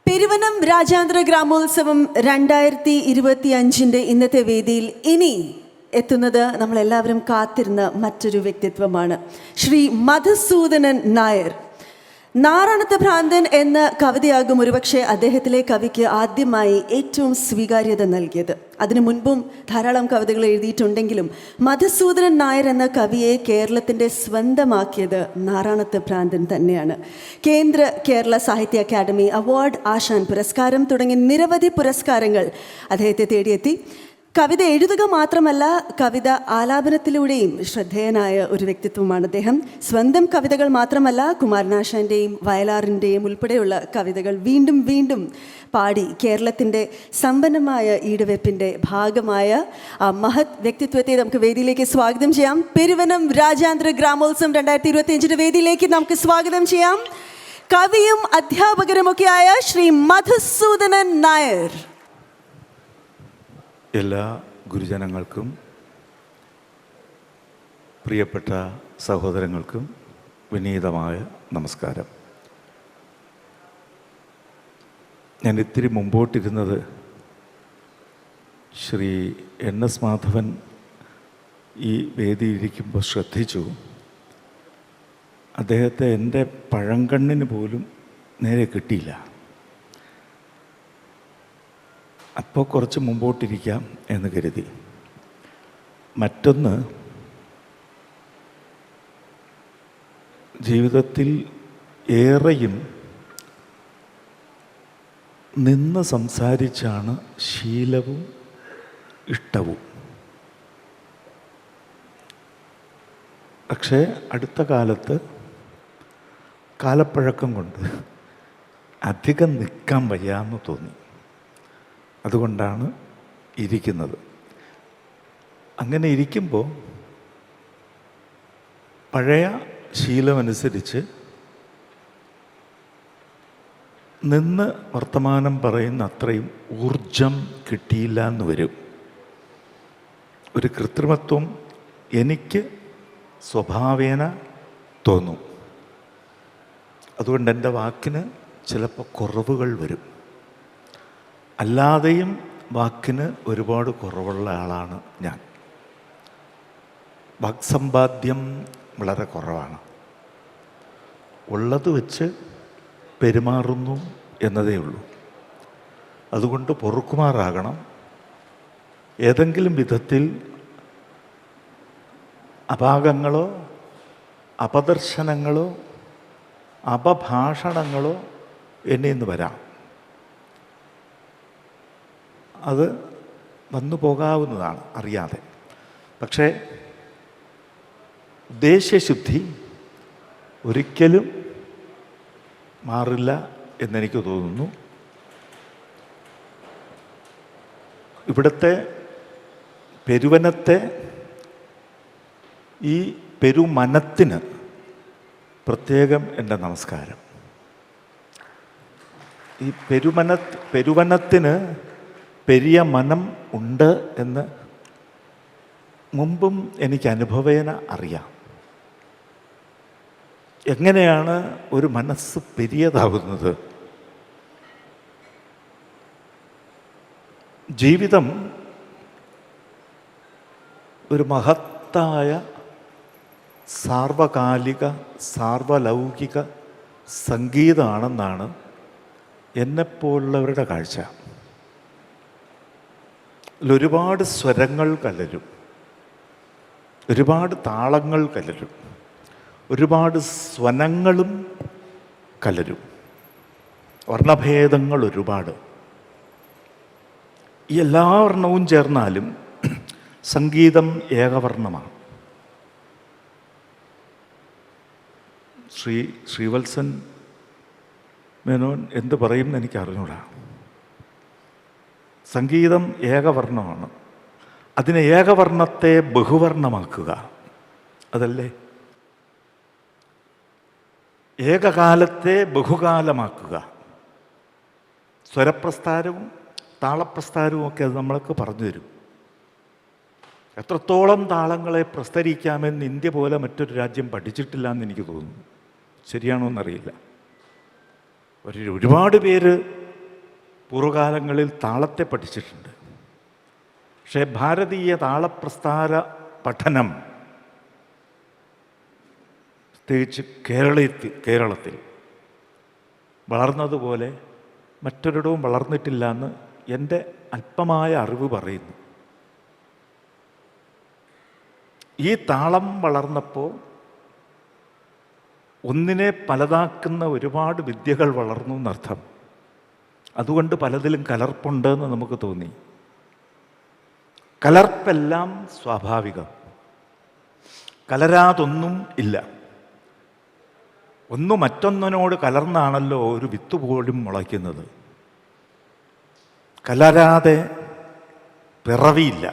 പെരുവനം രാജ്യാന്തര ഗ്രാമോത്സവം 2025 ഇന്നത്തെ വേദിയിൽ ഇനി എത്തുന്നത് നമ്മളെല്ലാവരും കാത്തിരുന്ന മറ്റൊരു വ്യക്തിത്വമാണ്. ശ്രീ മധുസൂദനൻ നായർ. നാറാണത്ത് ഭ്രാന്തൻ എന്ന കവിതയാകും ഒരുപക്ഷെ അദ്ദേഹത്തിലെ കവിക്ക് ആദ്യമായി ഏറ്റവും സ്വീകാര്യത നൽകിയത്. അതിനു മുൻപും ധാരാളം കവിതകൾ എഴുതിയിട്ടുണ്ടെങ്കിലും മധുസൂദനൻ നായർ എന്ന കവിയെ കേരളത്തിൻ്റെ സ്വന്തമാക്കിയത് നാറാണത്ത് ഭ്രാന്തൻ തന്നെയാണ്. കേരള സാഹിത്യ അക്കാദമി അവാർഡ്, ആശാൻ പുരസ്കാരം തുടങ്ങി നിരവധി പുരസ്കാരങ്ങൾ അദ്ദേഹത്തെ തേടിയെത്തി. കവിത എഴുതുക മാത്രമല്ല, കവിത ആലാപനത്തിലൂടെയും ശ്രദ്ധേയനായ ഒരു വ്യക്തിത്വമാണ് അദ്ദേഹം. സ്വന്തം കവിതകൾ മാത്രമല്ല, കുമാരനാശാൻ്റെയും വയലാറിൻ്റെയും ഉൾപ്പെടെയുള്ള കവിതകൾ വീണ്ടും വീണ്ടും പാടി കേരളത്തിൻ്റെ സമ്പന്നമായ ഈടുവെപ്പിൻ്റെ ഭാഗമായ ആ മഹത് വ്യക്തിത്വത്തെ നമുക്ക് വേദിയിലേക്ക് സ്വാഗതം ചെയ്യാം. പെരുവനം രാജ്യാന്തര ഗ്രാമോത്സവം 2025 വേദിയിലേക്ക് നമുക്ക് സ്വാഗതം ചെയ്യാം. കവിയും അധ്യാപകരുമൊക്കെയായ ശ്രീ മധുസൂദനൻ നായർ. എല്ലാ ഗുരുജനങ്ങൾക്കും പ്രിയപ്പെട്ട സഹോദരങ്ങൾക്കും വിനീതമായ നമസ്കാരം. ഞാൻ ഇത്തിരി മുമ്പോട്ടിരുന്നത് ശ്രീ NS മാധവൻ ഈ വേദിയിരിക്കുമ്പോൾ ശ്രദ്ധിച്ചു. അദ്ദേഹത്തെ എൻ്റെ പഴങ്കണ്ണിന് പോലും നേരെ കിട്ടിയില്ല. അപ്പോൾ കുറച്ച് മുമ്പോട്ടിരിക്കാം എന്ന് കരുതി. മറ്റൊന്ന്, ജീവിതത്തിൽ ഏറെയും നിന്ന് സംസാരിച്ചാണ് ശീലവും ഇഷ്ടവും. പക്ഷേ അടുത്ത കാലത്ത് കാലപ്പഴക്കം കൊണ്ട് അധികം നിൽക്കാൻ വയ്യാന്ന് തോന്നി. അതുകൊണ്ടാണ് ഇരിക്കുന്നത്. അങ്ങനെ ഇരിക്കുമ്പോൾ പഴയ ശീലമനുസരിച്ച് നിന്ന് വർത്തമാനം പറയുന്ന അത്രയും ഊർജം കിട്ടിയില്ല എന്ന് വരും. ഒരു കൃത്രിമത്വം എനിക്ക് സ്വഭാവേന തോന്നും. അതുകൊണ്ട് എൻ്റെ വാക്കിന് ചിലപ്പോൾ കുറവുകൾ വരും. അല്ലാതെയും വാക്കിന് ഒരുപാട് കുറവുള്ള ആളാണ് ഞാൻ. വാക്സമ്പാദ്യം വളരെ കുറവാണ്. ഉള്ളത് വെച്ച് പെരുമാറുന്നു എന്നതേ ഉള്ളൂ. അതുകൊണ്ട് പൊറുക്കുമാറാകണം. ഏതെങ്കിലും വിധത്തിൽ അപാകങ്ങളോ അപദർശനങ്ങളോ അപഭാഷണങ്ങളോ എന്നിൽ നിന്ന് വരാം. അത് വന്നു പോകാവുന്നതാണ് അറിയാതെ. പക്ഷേ ഉദ്ദേശ്യശുദ്ധി ഒരിക്കലും മാറില്ല എന്നെനിക്ക് തോന്നുന്നു. ഇവിടുത്തെ പെരുവനത്തെ ഈ പെരുമനത്തിന് പ്രത്യേകം എൻ്റെ നമസ്കാരം. ഈ പെരുവനത്തിന് പെരിയ മനം ഉണ്ട് എന്ന് മുമ്പും എനിക്ക് അനുഭവേന അറിയാം. എങ്ങനെയാണ് ഒരു മനസ്സ് പെരിയതാവുന്നത്? ജീവിതം ഒരു മഹത്തായ സാർവകാലിക സാർവലൗകിക സംഗീതമാണെന്നാണ് എന്നെപ്പോലുള്ളവരുടെ കാഴ്ച. ഒരുപാട് സ്വരങ്ങൾ കലരും, ഒരുപാട് താളങ്ങൾ കലരും, ഒരുപാട് സ്വനങ്ങളും കലരും, വർണ്ണഭേദങ്ങൾ ഒരുപാട്. ഈ എല്ലാ വർണ്ണവും ചേർന്നാലും സംഗീതം ഏകവർണ്ണമാണ്. ശ്രീവത്സൻ മേനോൻ എന്ത് പറയും എന്ന് എനിക്ക് അറിഞ്ഞൂടാ. സംഗീതം ഏകവർണ്ണമാണ്. അതിനെ ഏകവർണ്ണത്തെ ബഹുവർണ്ണമാക്കുക, അതല്ലേ? ഏകകാലത്തെ ബഹുകാലമാക്കുക. സ്വരപ്രസ്ഥാരവും താളപ്രസ്ഥാരവും ഒക്കെ അത് നമ്മൾക്ക് പറഞ്ഞു തരും. എത്രത്തോളം താളങ്ങളെ പ്രസ്തരിക്കാമെന്ന് ഇന്ത്യ പോലെ മറ്റൊരു രാജ്യം പഠിച്ചിട്ടില്ല എന്ന് എനിക്ക് തോന്നുന്നു. ശരിയാണോ എന്നറിയില്ല. ഒരുപാട് പേര് പൂർവ്വകാലങ്ങളിൽ താളത്തെ പഠിച്ചിട്ടുണ്ട്. പക്ഷേ ഭാരതീയ താളപ്രസ്ഥാന പഠനം പ്രത്യേകിച്ച് കേരളത്തിൽ വളർന്നതുപോലെ മറ്റൊരിടവും വളർന്നിട്ടില്ല എന്ന് എൻ്റെ അല്പമായ അറിവ് പറയുന്നു. ഈ താളം വളർന്നപ്പോൾ ഒന്നിനെ പലതാക്കുന്ന ഒരുപാട് വിദ്യകൾ വളർന്നു എന്നർത്ഥം. അതുകൊണ്ട് പലതിലും കലർപ്പുണ്ടെന്ന് നമുക്ക് തോന്നി. കലർപ്പെല്ലാം സ്വാഭാവികം, കലരാതൊന്നും ഇല്ല. ഒന്ന് മറ്റൊന്നിനോട് കലർന്നാണല്ലോ ഒരു വിത്ത് പോലും മുളയ്ക്കുന്നത്. കലരാതെ പിറവിയില്ല.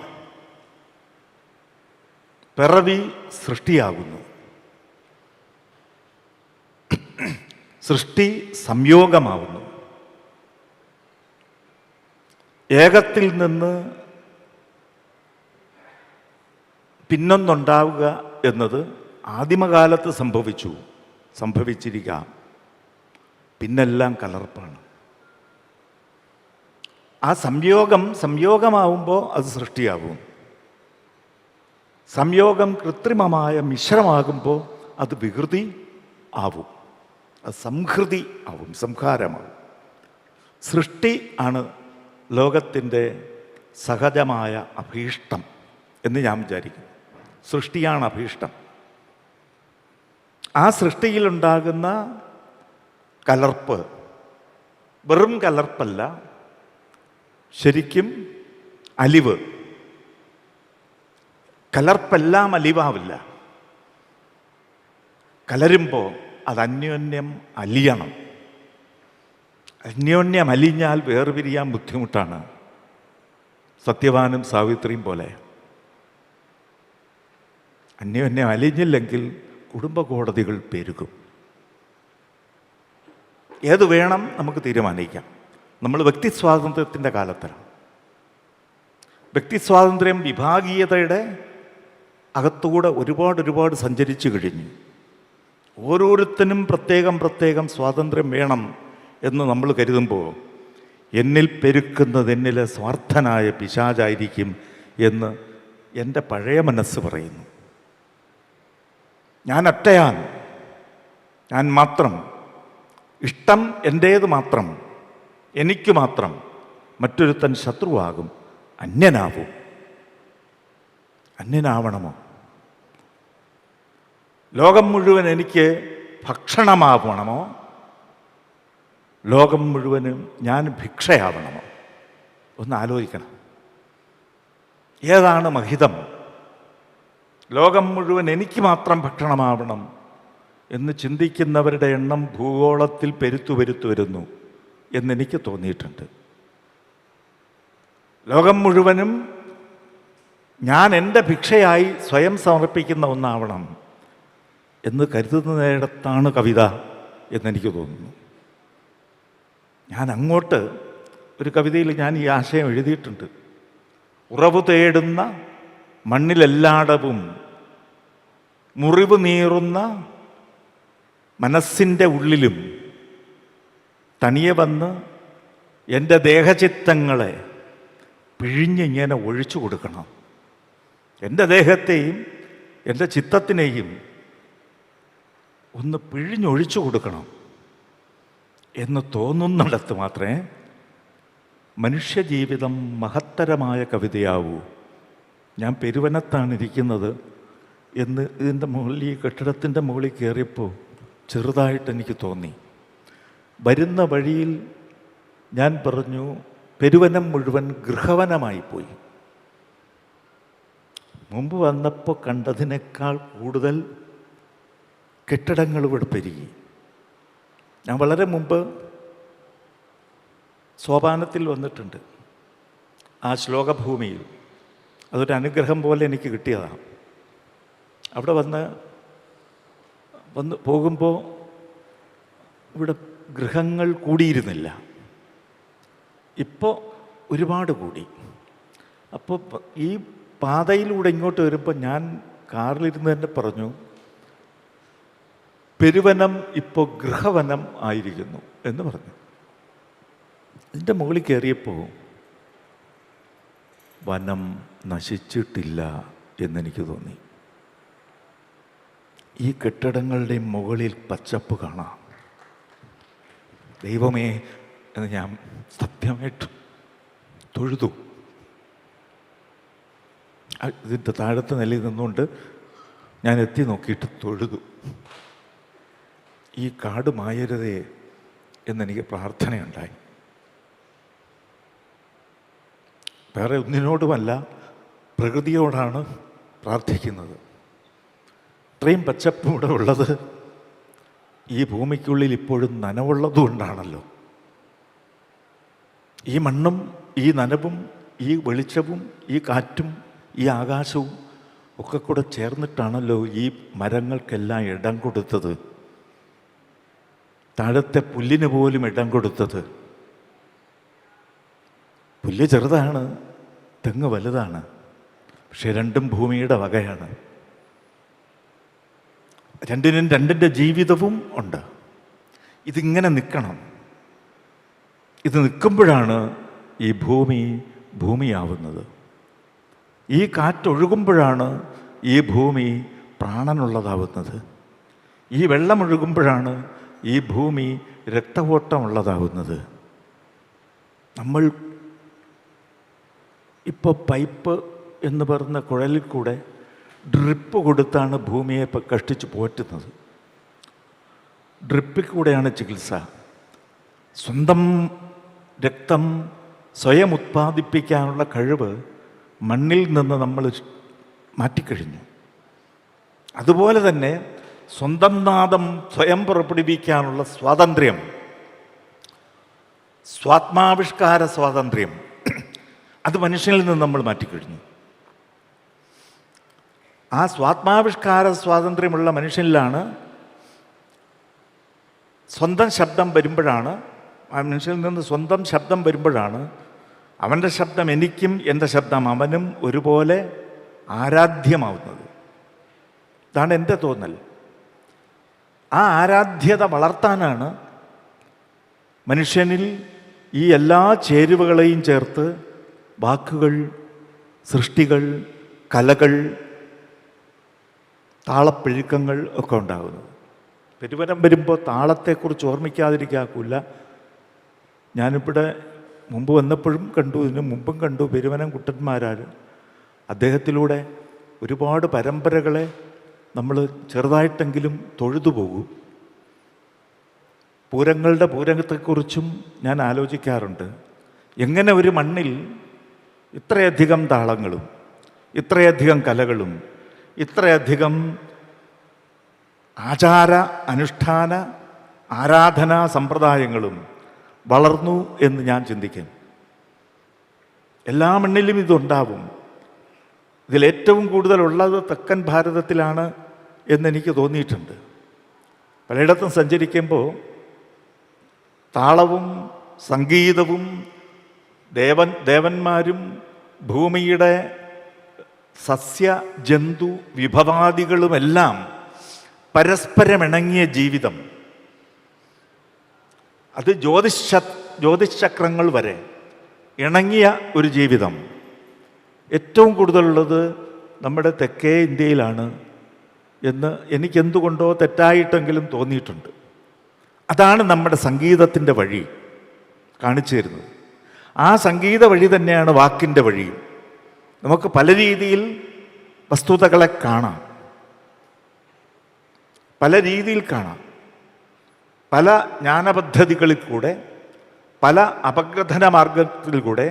പിറവി സൃഷ്ടിയാകുന്നു. സൃഷ്ടി സംയോഗമാവുന്നു. ഏകത്തിൽ നിന്ന് പിന്നൊന്നുണ്ടാവുക എന്നത് ആദിമകാലത്ത് സംഭവിച്ചിരിക്കാം. പിന്നെല്ലാം കലർപ്പാണ്. ആ സംയോഗമാവുമ്പോൾ അത് സൃഷ്ടിയാവും. സംയോഗം കൃത്രിമമായ മിശ്രമാകുമ്പോൾ അത് വികൃതി ആവും, അത് സംഹൃതി ആവും, സംഹാരമാവും. സൃഷ്ടി ആണ് ലോകത്തിൻ്റെ സഹജമായ അഭീഷ്ടം എന്ന് ഞാൻ വിചാരിക്കുന്നു. സൃഷ്ടിയാണ് അഭീഷ്ടം. ആ സൃഷ്ടിയിലുണ്ടാകുന്ന കലർപ്പ് വെറും കലർപ്പല്ല, ശരിക്കും അലിവ്. കലർപ്പെല്ലാം അലിവാവില്ല. കലരുമ്പോൾ അത് അന്യോന്യം അലിയണം. അന്യോന്യം അലിഞ്ഞാൽ വേർപിരിയാൻ ബുദ്ധിമുട്ടാണ്. സത്യവാനും സാവിത്രിയും പോലെ അന്യോന്യം അലിഞ്ഞില്ലെങ്കിൽ കുടുംബ കോടതികൾ പെരുകും. ഏത് വേണം നമുക്ക് തീരുമാനിക്കാം. നമ്മൾ വ്യക്തി സ്വാതന്ത്ര്യത്തിൻ്റെ കാലത്താണ്. വ്യക്തി സ്വാതന്ത്ര്യം വിഭാഗീയതയുടെ അകത്തുകൂടെ ഒരുപാട് സഞ്ചരിച്ചു കഴിഞ്ഞു. ഓരോരുത്തരും പ്രത്യേകം സ്വാതന്ത്ര്യം വേണം എന്ന് നമ്മൾ കരുതുമ്പോൾ എന്നിൽ പെരുക്കുന്നത് എന്നിലെ സ്വാർത്ഥനായ പിശാചായിരിക്കും എന്ന് എൻ്റെ പഴയ മനസ്സ് പറയുന്നു. ഞാൻ ഒറ്റയാൻ, ഞാൻ മാത്രം, ഇഷ്ടം എൻ്റേത് മാത്രം, എനിക്ക് മാത്രം. മറ്റൊരുത്തൻ ശത്രുവാകും, അന്യനാവും. അന്യനാവണമോ? ലോകം മുഴുവൻ എനിക്ക് ഭക്ഷണമാവണമോ? ലോകം മുഴുവനും ഞാൻ ഭിക്ഷയാവണമോ? ഒന്ന് ആലോചിക്കണം. ഏതാണ് മഹിതം? ലോകം മുഴുവൻ എനിക്ക് മാത്രം ഭക്ഷണമാവണം എന്ന് ചിന്തിക്കുന്നവരുടെ എണ്ണം ഭൂഗോളത്തിൽ പെരുത്തു വരുന്നു എന്നെനിക്ക് തോന്നിയിട്ടുണ്ട്. ലോകം മുഴുവനും ഞാൻ എൻ്റെ ഭിക്ഷയായി സ്വയം സമർപ്പിക്കുന്ന ഒന്നാവണം എന്ന് കരുതുന്നിടത്താണ് കവിത എന്നെനിക്ക് തോന്നുന്നു. ഞാൻ അങ്ങോട്ട് ഒരു കവിതയിൽ ഞാൻ ഈ ആശയം എഴുതിയിട്ടുണ്ട്. ഉറവു തേടുന്ന മണ്ണിലെല്ലാടവും മുറിവ് നീറുന്ന മനസ്സിൻ്റെ ഉള്ളിലും തനിയെ വന്ന് എൻ്റെ ദേഹചിത്തങ്ങളെ പിഴിഞ്ഞിങ്ങനെ ഒഴിച്ചു കൊടുക്കണം. എൻ്റെ ദേഹത്തെയും എൻ്റെ ചിത്തത്തിനെയും ഒന്ന് പിഴിഞ്ഞൊഴിച്ചു കൊടുക്കണം എന്ന് തോന്നുന്നിടത്ത് മാത്രമേ മനുഷ്യജീവിതം മഹത്തരമായ കവിതയാവൂ. ഞാൻ പെരുവനത്താണ് ഇരിക്കുന്നത് എന്ന് ഇതിൻ്റെ മുകളിൽ, ഈ കെട്ടിടത്തിൻ്റെ മുകളിൽ കയറിയപ്പോൾ ചെറുതായിട്ട് എനിക്ക് തോന്നി. വരുന്ന വഴിയിൽ ഞാൻ പറഞ്ഞു, പെരുവനം മുഴുവൻ ഗൃഹവനമായിപ്പോയി. മുമ്പ് വന്നപ്പോൾ കണ്ടതിനേക്കാൾ കൂടുതൽ കെട്ടിടങ്ങൾ ഇവിടെ പെരുകി. ഞാൻ വളരെ മുമ്പ് സോപാനത്തിൽ വന്നിട്ടുണ്ട്, ആ ശ്ലോകഭൂമിയിൽ. അതൊരു അനുഗ്രഹം പോലെ എനിക്ക് കിട്ടിയതാണ്. അവിടെ വന്ന് പോകുമ്പോൾ ഇവിടെ ഗൃഹങ്ങൾ കൂടിയിരുന്നില്ല. ഇപ്പോൾ ഒരുപാട് കൂടി. അപ്പോൾ ഈ പാതയിലൂടെ ഇങ്ങോട്ട് വരുമ്പോൾ ഞാൻ കാറിലിരുന്ന് തന്നെ പറഞ്ഞു, പെരുവനം ഇപ്പോൾ ഗൃഹവനം ആയിരിക്കുന്നു എന്ന് പറഞ്ഞു. ഇതിൻ്റെ മുകളിൽ കയറിയപ്പോൾ വനം നശിച്ചിട്ടില്ല എന്നെനിക്ക് തോന്നി. ഈ കെട്ടിടങ്ങളുടെ മുകളിൽ പച്ചപ്പ് കാണാം. ദൈവമേ എന്ന് ഞാൻ സത്യമായിട്ട് തൊഴുതു. ഇതിൻ്റെ താഴത്തെ നിലയിൽ നിന്നുകൊണ്ട് ഞാൻ എത്തി നോക്കിയിട്ട് തൊഴുതു. ഈ കാട് മായരുതേ എന്നെനിക്ക് പ്രാർത്ഥനയുണ്ടായി. വേറെ ഒന്നിനോടുമല്ല, പ്രകൃതിയോടാണ് പ്രാർത്ഥിക്കുന്നത്. ഇത്രയും പച്ചപ്പും ഇവിടെ ഉള്ളത് ഈ ഭൂമിക്കുള്ളിൽ ഇപ്പോഴും നനവുള്ളതുകൊണ്ടാണല്ലോ. ഈ മണ്ണും ഈ നനവും ഈ വെളിച്ചവും ഈ കാറ്റും ഈ ആകാശവും ഒക്കെ കൂടെ ചേർന്നിട്ടാണല്ലോ ഈ മരങ്ങൾക്കെല്ലാം ഇടം കൊടുത്തത്. താഴത്തെ പുല്ലിന് പോലും ഇടം കൊടുത്തത്. പുല്ല് ചെറുതാണ്, തെങ്ങ് വലുതാണ്, പക്ഷെ രണ്ടും ഭൂമിയുടെ വകയാണ്. രണ്ടിനും രണ്ടിൻ്റെ ജീവിതവും ഉണ്ട്. ഇതിങ്ങനെ നിൽക്കണം. ഇത് നിൽക്കുമ്പോഴാണ് ഈ ഭൂമി ഭൂമിയാവുന്നത്. ഈ കാറ്റൊഴുകുമ്പോഴാണ് ഈ ഭൂമി പ്രാണനുള്ളതാവുന്നത്. ഈ വെള്ളമൊഴുകുമ്പോഴാണ് ഈ ഭൂമി രക്തഓട്ടമുള്ളതാവുന്നത്. നമ്മൾ ഇപ്പോൾ പൈപ്പ് എന്ന് പറഞ്ഞ കുഴലിൽ കൂടെ ഡ്രിപ്പ് കൊടുത്താണ് ഭൂമിയെ ഇപ്പം കഷ്ടിച്ച് പോറ്റുന്നത്. ഡ്രിപ്പിൽ കൂടെയാണ് ചികിത്സ. സ്വന്തം രക്തം സ്വയം ഉത്പാദിപ്പിക്കാനുള്ള കഴിവ് മണ്ണിൽ നിന്ന് നമ്മൾ മാറ്റിക്കഴിഞ്ഞു. അതുപോലെ തന്നെ സ്വന്തം നാദം സ്വയം പുറപ്പെടുവിക്കാനുള്ള സ്വാതന്ത്ര്യം, സ്വാത്മാവിഷ്കാര സ്വാതന്ത്ര്യം, അത് മനുഷ്യനിൽ നിന്ന് നമ്മൾ മാറ്റിക്കഴിഞ്ഞു. ആ സ്വാത്മാവിഷ്കാര സ്വാതന്ത്ര്യമുള്ള മനുഷ്യനിലാണ് സ്വന്തം ശബ്ദം വരുമ്പോഴാണ്, ആ മനുഷ്യനിൽ നിന്ന് സ്വന്തം ശബ്ദം വരുമ്പോഴാണ് അവൻ്റെ ശബ്ദം എനിക്കും എൻ്റെ ശബ്ദം അവനും ഒരുപോലെ ആരാധ്യമാവുന്നത്. ഇതാണ് എൻ്റെ തോന്നൽ. ആ ആരാധ്യത വളർത്താനാണ് മനുഷ്യനിൽ ഈ എല്ലാ ചേരുവകളെയും ചേർത്ത് വാക്കുകൾ, സൃഷ്ടികൾ, കലകൾ, താളപ്പെഴുക്കങ്ങൾ ഒക്കെ ഉണ്ടാകുന്നത്. പെരുവനം വരുമ്പോൾ താളത്തെക്കുറിച്ച് ഓർമ്മിക്കാതിരിക്കാക്കില്ല. ഞാനിവിടെ മുമ്പ് വന്നപ്പോഴും കണ്ടു, ഇതിന് മുമ്പും കണ്ടു, പെരുവനം കുട്ടന്മാരാർ. അദ്ദേഹത്തിലൂടെ ഒരുപാട് പരമ്പരകളെ നമ്മൾ ചെറുതായിട്ടെങ്കിലും തൊഴുതു പോകും. പൂരങ്ങളുടെ പൂരത്തെക്കുറിച്ചും ഞാൻ ആലോചിക്കാറുണ്ട്. എങ്ങനെ ഒരു മണ്ണിൽ ഇത്രയധികം താളങ്ങളും ഇത്രയധികം കലകളും ഇത്രയധികം ആചാര അനുഷ്ഠാന ആരാധനാ സമ്പ്രദായങ്ങളും വളർന്നു എന്ന് ഞാൻ ചിന്തിക്കും. എല്ലാ മണ്ണിലും ഇതുണ്ടാവും. ഇതിലേറ്റവും കൂടുതലുള്ളത് തെക്കൻ ഭാരതത്തിലാണ് എന്നെനിക്ക് തോന്നിയിട്ടുണ്ട്. പലയിടത്തും സഞ്ചരിക്കുമ്പോൾ താളവും സംഗീതവും ദേവന്മാരും ഭൂമിയുടെ സസ്യ ജന്തു വിഭവാദികളുമെല്ലാം പരസ്പരമിണങ്ങിയ ജീവിതം, അത് ജ്യോതിശ്ചക്രങ്ങൾ വരെ ഇണങ്ങിയ ഒരു ജീവിതം ഏറ്റവും കൂടുതലുള്ളത് നമ്മുടെ തെക്കേ ഇന്ത്യയിലാണ് എന്ന് എനിക്കെന്തുകൊണ്ടോ തെറ്റായിട്ടെങ്കിലും തോന്നിയിട്ടുണ്ട്. അതാണ് നമ്മുടെ സംഗീതത്തിൻ്റെ വഴി കാണിച്ചു തരുന്നത്. ആ സംഗീത വഴി തന്നെയാണ് വാക്കിൻ്റെ വഴി. നമുക്ക് പല രീതിയിൽ വസ്തുതകളെ കാണാം, പല രീതിയിൽ കാണാം, പല ജ്ഞാനപദ്ധതികളിൽ കൂടെ, പല അപഗ്രഥന മാർഗത്തിൽ കൂടെ.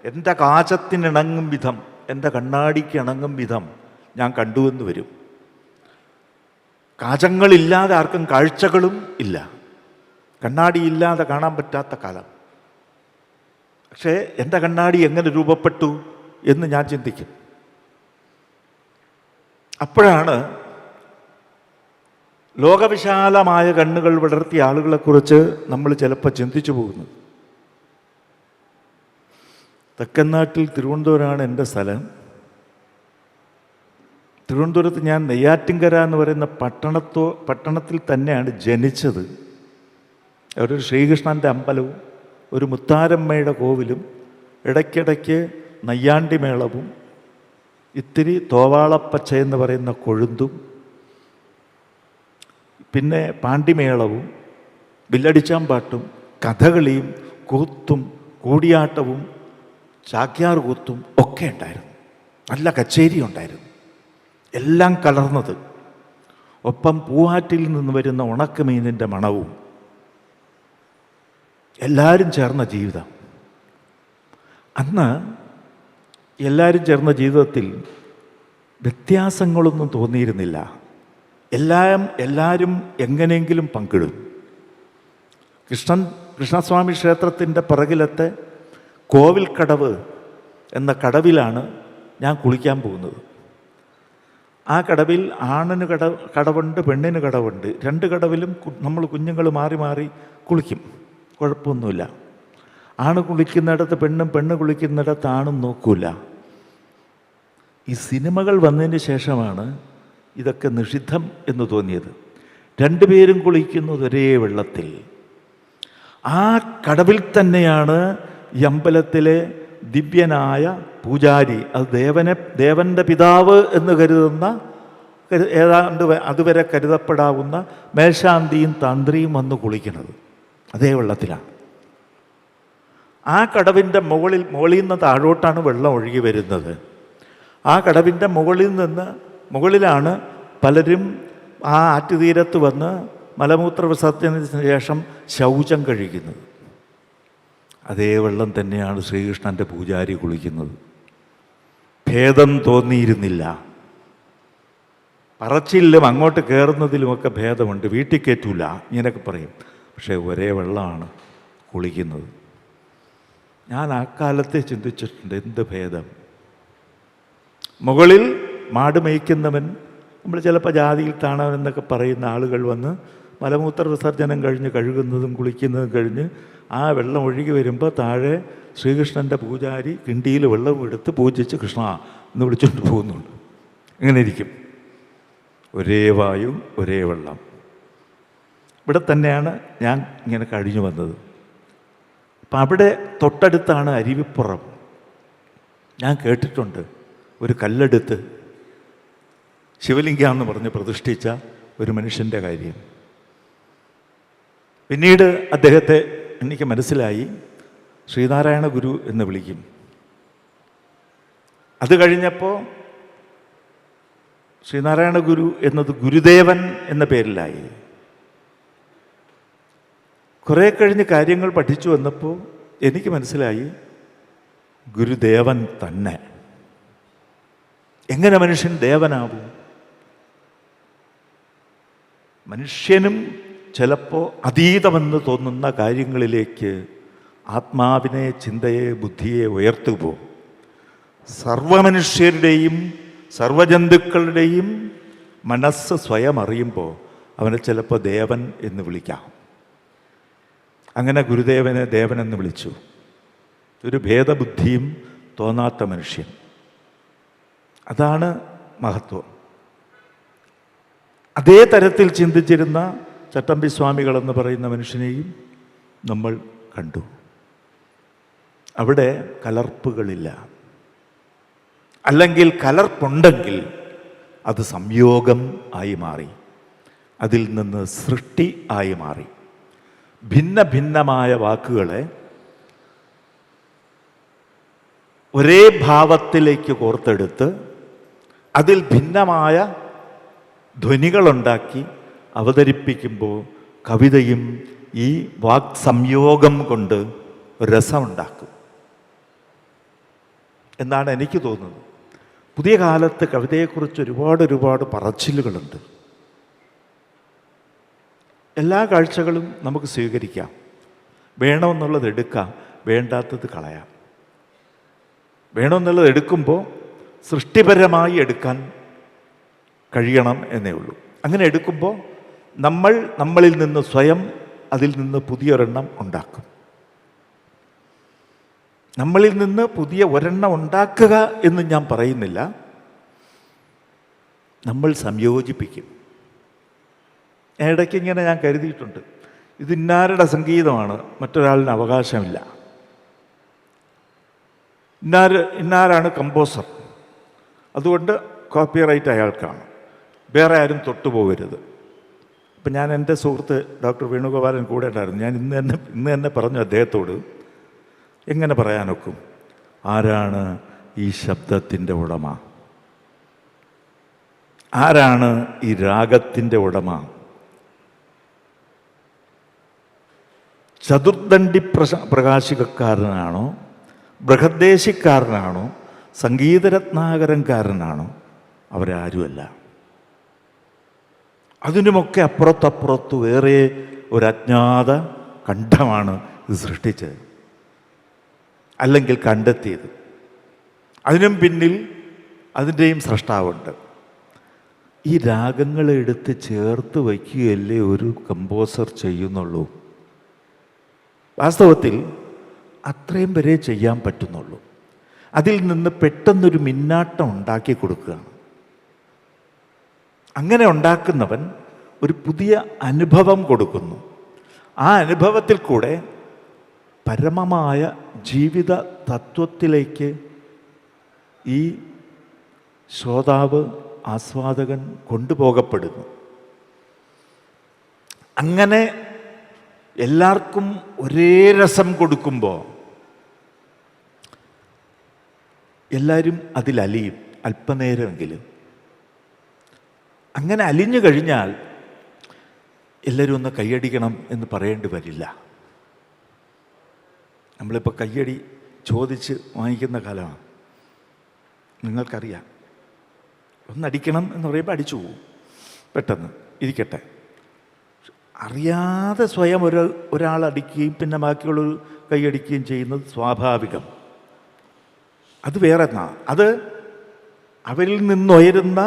എൻ്റെ കാചത്തിനിണങ്ങും വിധം, എൻ്റെ കണ്ണാടിക്ക് ഇണങ്ങും വിധം ഞാൻ കണ്ടുവെന്ന് വരും. കാചങ്ങളില്ലാതെ ആർക്കും കാഴ്ചകളും ഇല്ല. കണ്ണാടിയില്ലാതെ കാണാൻ പറ്റാത്ത കാലം. പക്ഷേ എൻ്റെ കണ്ണാടി എങ്ങനെ രൂപപ്പെട്ടു എന്ന് ഞാൻ ചിന്തിക്കും. അപ്പോഴാണ് ലോകവിശാലമായ കണ്ണുകൾ വിടർത്തിയ ആളുകളെക്കുറിച്ച് നമ്മൾ ചിലപ്പോൾ ചിന്തിച്ചു പോകുന്നത്. തെക്കൻനാട്ടിൽ തിരുവനന്തപുരമാണ് എൻ്റെ സ്ഥലം. തിരുവനന്തപുരത്ത് ഞാൻ നെയ്യാറ്റിൻകര എന്ന് പറയുന്ന പട്ടണത്തിൽ തന്നെയാണ് ജനിച്ചത്. ഒരു ശ്രീകൃഷ്ണൻ്റെ അമ്പലവും ഒരു മുത്താരമ്മയുടെ കോവിലും ഇടയ്ക്കിടയ്ക്ക് നയ്യാണ്ടി മേളവും ഇത്തിരി തോവാളപ്പച്ച എന്ന് പറയുന്ന കൊഴുന്തും പിന്നെ പാണ്ടിമേളവും വില്ലടിച്ചാമ്പാട്ടും കഥകളിയും കൂത്തും കൂടിയാട്ടവും ചാക്യാർ കൂത്തും ഒക്കെ ഉണ്ടായിരുന്നു. നല്ല കച്ചേരി ഉണ്ടായിരുന്നു, എല്ലാം കലർന്നത്. ഒപ്പം പൂവാറ്റിൽ നിന്ന് വരുന്ന ഉണക്കമീനിൻ്റെ മണവും. എല്ലാവരും ചേർന്ന ജീവിതം. അന്ന് എല്ലാവരും ചേർന്ന ജീവിതത്തിൽ വ്യത്യാസങ്ങളൊന്നും തോന്നിയിരുന്നില്ല. എല്ലാവരും എങ്ങനെയെങ്കിലും പങ്കിടും. കൃഷ്ണസ്വാമി ക്ഷേത്രത്തിൻ്റെ പിറകിലത്തെ കോവിൽക്കടവ് എന്ന കടവിലാണ് ഞാൻ കുളിക്കാൻ പോകുന്നത്. ആ കടവിൽ ആണിന് കടവുണ്ട്, പെണ്ണിന് കടവുണ്ട്. രണ്ട് കടവിലും നമ്മൾ കുഞ്ഞുങ്ങൾ മാറി മാറി കുളിക്കും, കുഴപ്പമൊന്നുമില്ല. ആണ് കുളിക്കുന്നിടത്ത് പെണ്ണും, പെണ്ണ് കുളിക്കുന്നിടത്ത് ആണും നോക്കൂല. ഈ സിനിമകൾ വന്നതിന് ശേഷമാണ് ഇതൊക്കെ നിഷിദ്ധം എന്ന് തോന്നിയത്. രണ്ടുപേരും കുളിക്കുന്നത് ഒരേ വെള്ളത്തിൽ. ആ കടവിൽ തന്നെയാണ് ഈ അമ്പലത്തിലെ ദിവ്യനായ പൂജാരി, അത് ദേവൻ്റെ പിതാവ് എന്ന് കരുതുന്ന, ഏതാണ്ട് അതുവരെ കരുതപ്പെടാവുന്ന മേൽശാന്തിയും തന്ത്രിയും വന്ന് കുളിക്കുന്നത് അതേ വെള്ളത്തിലാണ്. ആ കടവിൻ്റെ മുകളിൽ നിന്ന് താഴോട്ടാണ് വെള്ളം ഒഴുകി വരുന്നത്. ആ കടവിൻ്റെ മുകളിലാണ് പലരും ആ ആറ്റുതീരത്ത് വന്ന് മലമൂത്ര വിസർജനത്തിന് ശേഷം ശൗചം കഴിക്കുന്നത്. അതേ വെള്ളം തന്നെയാണ് ശ്രീകൃഷ്ണൻ്റെ പൂജാരി കുളിക്കുന്നത്. ഭേദം തോന്നിയിരുന്നില്ല. പറച്ചിലും അങ്ങോട്ട് കയറുന്നതിലുമൊക്കെ ഭേദമുണ്ട്. വീട്ടിൽ കയറ്റൂല ഇങ്ങനെയൊക്കെ പറയും. പക്ഷേ ഒരേ വെള്ളമാണ് കുളിക്കുന്നത്. ഞാൻ ആ കാലത്തെ ചിന്തിച്ചിട്ടുണ്ട്, എന്ത് ഭേദം. മുകളിൽ മാട് മേയ്ക്കുന്നവൻ, നമ്മൾ ചിലപ്പോൾ ജാതിയിൽ താണവൻ എന്നൊക്കെ പറയുന്ന ആളുകൾ വന്ന് മലമൂത്ര വിസർജനം കഴിഞ്ഞ് കഴുകുന്നതും കുളിക്കുന്നതും കഴിഞ്ഞ് ആ വെള്ളം ഒഴുകി വരുമ്പോൾ താഴെ ശ്രീകൃഷ്ണൻ്റെ പൂജാരി കിണ്ടിയിൽ വെള്ളം എടുത്ത് പൂജിച്ച് കൃഷ്ണ എന്ന് വിളിച്ചുകൊണ്ട് പോകുന്നുണ്ട്. ഇങ്ങനെ ഇരിക്കും. ഒരേ വായു, ഒരേ വെള്ളം. ഇവിടെ തന്നെയാണ് ഞാൻ ഇങ്ങനെ കഴിഞ്ഞു വന്നത്. അപ്പം അവിടെ തൊട്ടടുത്താണ് അരുവിപ്പുറം. ഞാൻ കേട്ടിട്ടുണ്ട് ഒരു കല്ലെടുത്ത് ശിവലിംഗാന്ന് പറഞ്ഞ് പ്രതിഷ്ഠിച്ച ഒരു മനുഷ്യൻ്റെ കാര്യം. പിന്നീട് അദ്ദേഹത്തെ എനിക്ക് മനസ്സിലായി ശ്രീനാരായണ ഗുരു എന്ന് വിളിക്കും. അത് കഴിഞ്ഞപ്പോൾ ശ്രീനാരായണ ഗുരു എന്നത് ഗുരുദേവൻ എന്ന പേരിലായി. കുറേ കഴിഞ്ഞ് കാര്യങ്ങൾ പഠിച്ചു വന്നപ്പോൾ എനിക്ക് മനസ്സിലായി ഗുരുദേവൻ തന്നെ. എങ്ങനെ മനുഷ്യൻ ദേവനാവും? മനുഷ്യനും ചിലപ്പോൾ അതീതമെന്ന് തോന്നുന്ന കാര്യങ്ങളിലേക്ക് ആത്മാവിനെ, ചിന്തയെ, ബുദ്ധിയെ ഉയർത്തുപോകും. സർവമനുഷ്യരുടെയും സർവജന്തുക്കളുടെയും മനസ്സ് സ്വയം അറിയുമ്പോൾ അവനെ ചിലപ്പോൾ ദേവൻ എന്ന് വിളിക്കാം. അങ്ങനെ ഗുരുദേവനെ ദേവനെന്ന് വിളിച്ചു. ഒരു ഭേദബുദ്ധിയും തോന്നാത്ത മനുഷ്യൻ. അതാണ് മഹത്വം. അതേ തരത്തിൽ ചിന്തിച്ചിരുന്ന ചട്ടമ്പി സ്വാമികളെന്ന് പറയുന്ന മനുഷ്യനെയും നമ്മൾ കണ്ടു. അവിടെ കലർപ്പുകളില്ല. അല്ലെങ്കിൽ കലർപ്പുണ്ടെങ്കിൽ അത് സംയോഗം ആയി മാറി, അതിൽ നിന്ന് സൃഷ്ടി ആയി മാറി. ഭിന്ന ഭിന്നമായ വാക്കുകളെ ഒരേ ഭാവത്തിലേക്ക് കോർത്തെടുത്ത് അതിൽ ഭിന്നമായ ധ്വനികളുണ്ടാക്കി അവതരിപ്പിക്കുമ്പോൾ കവിതയും ഈ വാക് സംയോഗം കൊണ്ട് രസമുണ്ടാക്കും എന്നാണ് എനിക്ക് തോന്നുന്നത്. പുതിയ കാലത്ത് കവിതയെക്കുറിച്ച് ഒരുപാട് പറച്ചിലുകളുണ്ട്. എല്ലാ കാഴ്ചകളും നമുക്ക് സ്വീകരിക്കാം. വേണമെന്നുള്ളത് എടുക്കാം, വേണ്ടാത്തത് കളയാം. വേണമെന്നുള്ളത് എടുക്കുമ്പോൾ സൃഷ്ടിപരമായി എടുക്കാൻ കഴിയണം എന്നേ ഉള്ളൂ. അങ്ങനെ എടുക്കുമ്പോൾ നമ്മളിൽ നിന്ന് സ്വയം അതിൽ നിന്ന് പുതിയൊരെണ്ണം ഉണ്ടാക്കും. നമ്മളിൽ നിന്ന് പുതിയ ഒരെണ്ണം ഉണ്ടാക്കുക എന്ന് ഞാൻ പറയുന്നില്ല, നമ്മൾ സംയോജിപ്പിക്കും. ഇടയ്ക്ക് ഇങ്ങനെ ഞാൻ കരുതിയിട്ടുണ്ട്, ഇത് ഇന്നാരുടെ സംഗീതമാണ്, മറ്റൊരാളിന് അവകാശമില്ല. ഇന്നാരാണ് കമ്പോസർ, അതുകൊണ്ട് കോപ്പിറൈറ്റ് അയാൾക്കാണ്, വേറെ ആരും തൊട്ടുപോകരുത്. അപ്പം ഞാൻ എൻ്റെ സുഹൃത്ത് ഡോക്ടർ വേണുഗോപാലൻ കൂടെ ഉണ്ടായിരുന്നു. ഞാൻ ഇന്ന് തന്നെ പറഞ്ഞു അദ്ദേഹത്തോട്, എങ്ങനെ പറയാനൊക്കും, ആരാണ് ഈ ശബ്ദത്തിൻ്റെ ഉടമ, ആരാണ് ഈ രാഗത്തിൻ്റെ ഉടമ? ചതുർദണ്ഡി പ്രകാശികക്കാരനാണോ, ബൃഹദ്ദേശിക്കാരനാണോ, സംഗീതരത്നാകരൻകാരനാണോ? അവരാരുമല്ല. അതിനുമൊക്കെ അപ്പുറത്തപ്പുറത്ത് വേറെ ഒരു അജ്ഞാത കണ്ഠമാണ് ഇത് സൃഷ്ടിച്ചത്, അല്ലെങ്കിൽ കണ്ടെത്തിയത്. അതിനും പിന്നിൽ അതിൻ്റെയും സ്രഷ്ടാവുണ്ട്. ഈ രാഗങ്ങളെ എടുത്ത് ചേർത്ത് വയ്ക്കുകയല്ലേ ഒരു കമ്പോസർ ചെയ്യുന്നുള്ളൂ. വാസ്തവത്തിൽ അത്രയും വരെ ചെയ്യാൻ പറ്റുന്നുള്ളൂ. അതിൽ നിന്ന് പെട്ടെന്നൊരു മിന്നാട്ടം ഉണ്ടാക്കി കൊടുക്കുകയാണ്. അങ്ങനെ ഉണ്ടാക്കുന്നവൻ ഒരു പുതിയ അനുഭവം കൊടുക്കുന്നു. ആ അനുഭവത്തിൽ കൂടെ പരമമായ ജീവിത തത്വത്തിലേക്ക് ഈ ശ്രോതാവ്, ആസ്വാദകൻ കൊണ്ടുപോകപ്പെടുന്നു. അങ്ങനെ എല്ലാവർക്കും ഒരേ രസം കൊടുക്കുമ്പോൾ എല്ലാവരും അതിലലിയും അല്പനേരമെങ്കിലും. അങ്ങനെ അലിഞ്ഞു കഴിഞ്ഞാൽ എല്ലാവരും ഒന്ന് കയ്യടിക്കണം എന്ന് പറയേണ്ടി വരില്ല. നമ്മളിപ്പോൾ കയ്യടി ചോദിച്ച് വാങ്ങിക്കുന്ന കാലമാണ്, നിങ്ങൾക്കറിയാം. ഒന്നടിക്കണം എന്ന് പറയുമ്പോൾ അടിച്ചു പോകും, പെട്ടെന്ന് ഇരിക്കട്ടെ. അറിയാതെ സ്വയം ഒരാൾ അടിക്കുകയും പിന്നെ ബാക്കിയുള്ളൊരു കൈയടിക്കുകയും ചെയ്യുന്നത് സ്വാഭാവികം. അത് വേറെ എന്നാ, അത് അവരിൽ നിന്നുയരുന്ന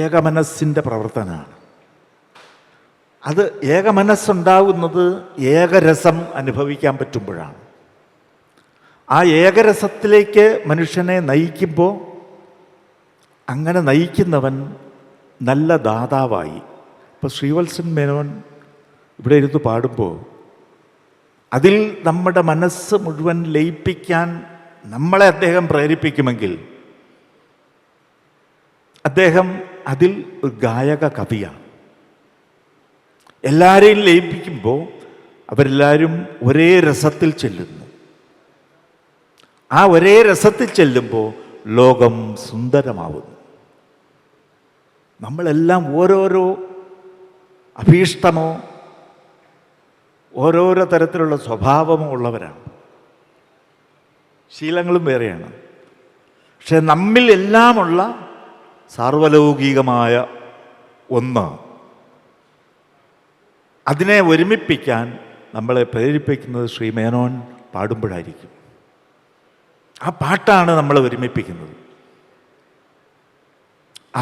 ഏകമനസ്സിൻ്റെ പ്രവർത്തനമാണ്. അത് ഏകമനസ്സുണ്ടാവുന്നത് ഏകരസം അനുഭവിക്കാൻ പറ്റുമ്പോഴാണ്. ആ ഏകരസത്തിലേക്ക് മനുഷ്യനെ നയിക്കുമ്പോൾ, അങ്ങനെ നയിക്കുന്നവൻ നല്ല ദാതാവായി. ഇപ്പോൾ ശ്രീവത്സൻ മേനോൻ ഇവിടെ ഇരുന്ന് പാടുമ്പോൾ അതിൽ നമ്മുടെ മനസ്സ് മുഴുവൻ ലയിപ്പിക്കാൻ നമ്മളെ അദ്ദേഹം പ്രേരിപ്പിക്കുമെങ്കിൽ അദ്ദേഹം അതിൽ ഒരു ഗായക കവിയാണ്. എല്ലാവരെയും ലയിപ്പിക്കുമ്പോൾ അവരെല്ലാവരും ഒരേ രസത്തിൽ ചെല്ലുന്നു. ആ ഒരേ രസത്തിൽ ചെല്ലുമ്പോൾ ലോകം സുന്ദരമാവുന്നു. നമ്മളെല്ലാം ഓരോരോ അഭീഷ്ടമോ ഓരോരോ തരത്തിലുള്ള സ്വഭാവമോ ഉള്ളവരാണ്. ശീലങ്ങളും വേറെയാണ്. പക്ഷെ നമ്മിൽ എല്ലാമുള്ള സാർവലൗകികമായ ഒന്ന്, അതിനെ ഒരുമിപ്പിക്കാൻ നമ്മളെ പ്രേരിപ്പിക്കുന്നത് ശ്രീ മേനോൻ പാടുമ്പോഴായിരിക്കും. ആ പാട്ടാണ് നമ്മളെ ഒരുമിപ്പിക്കുന്നത്.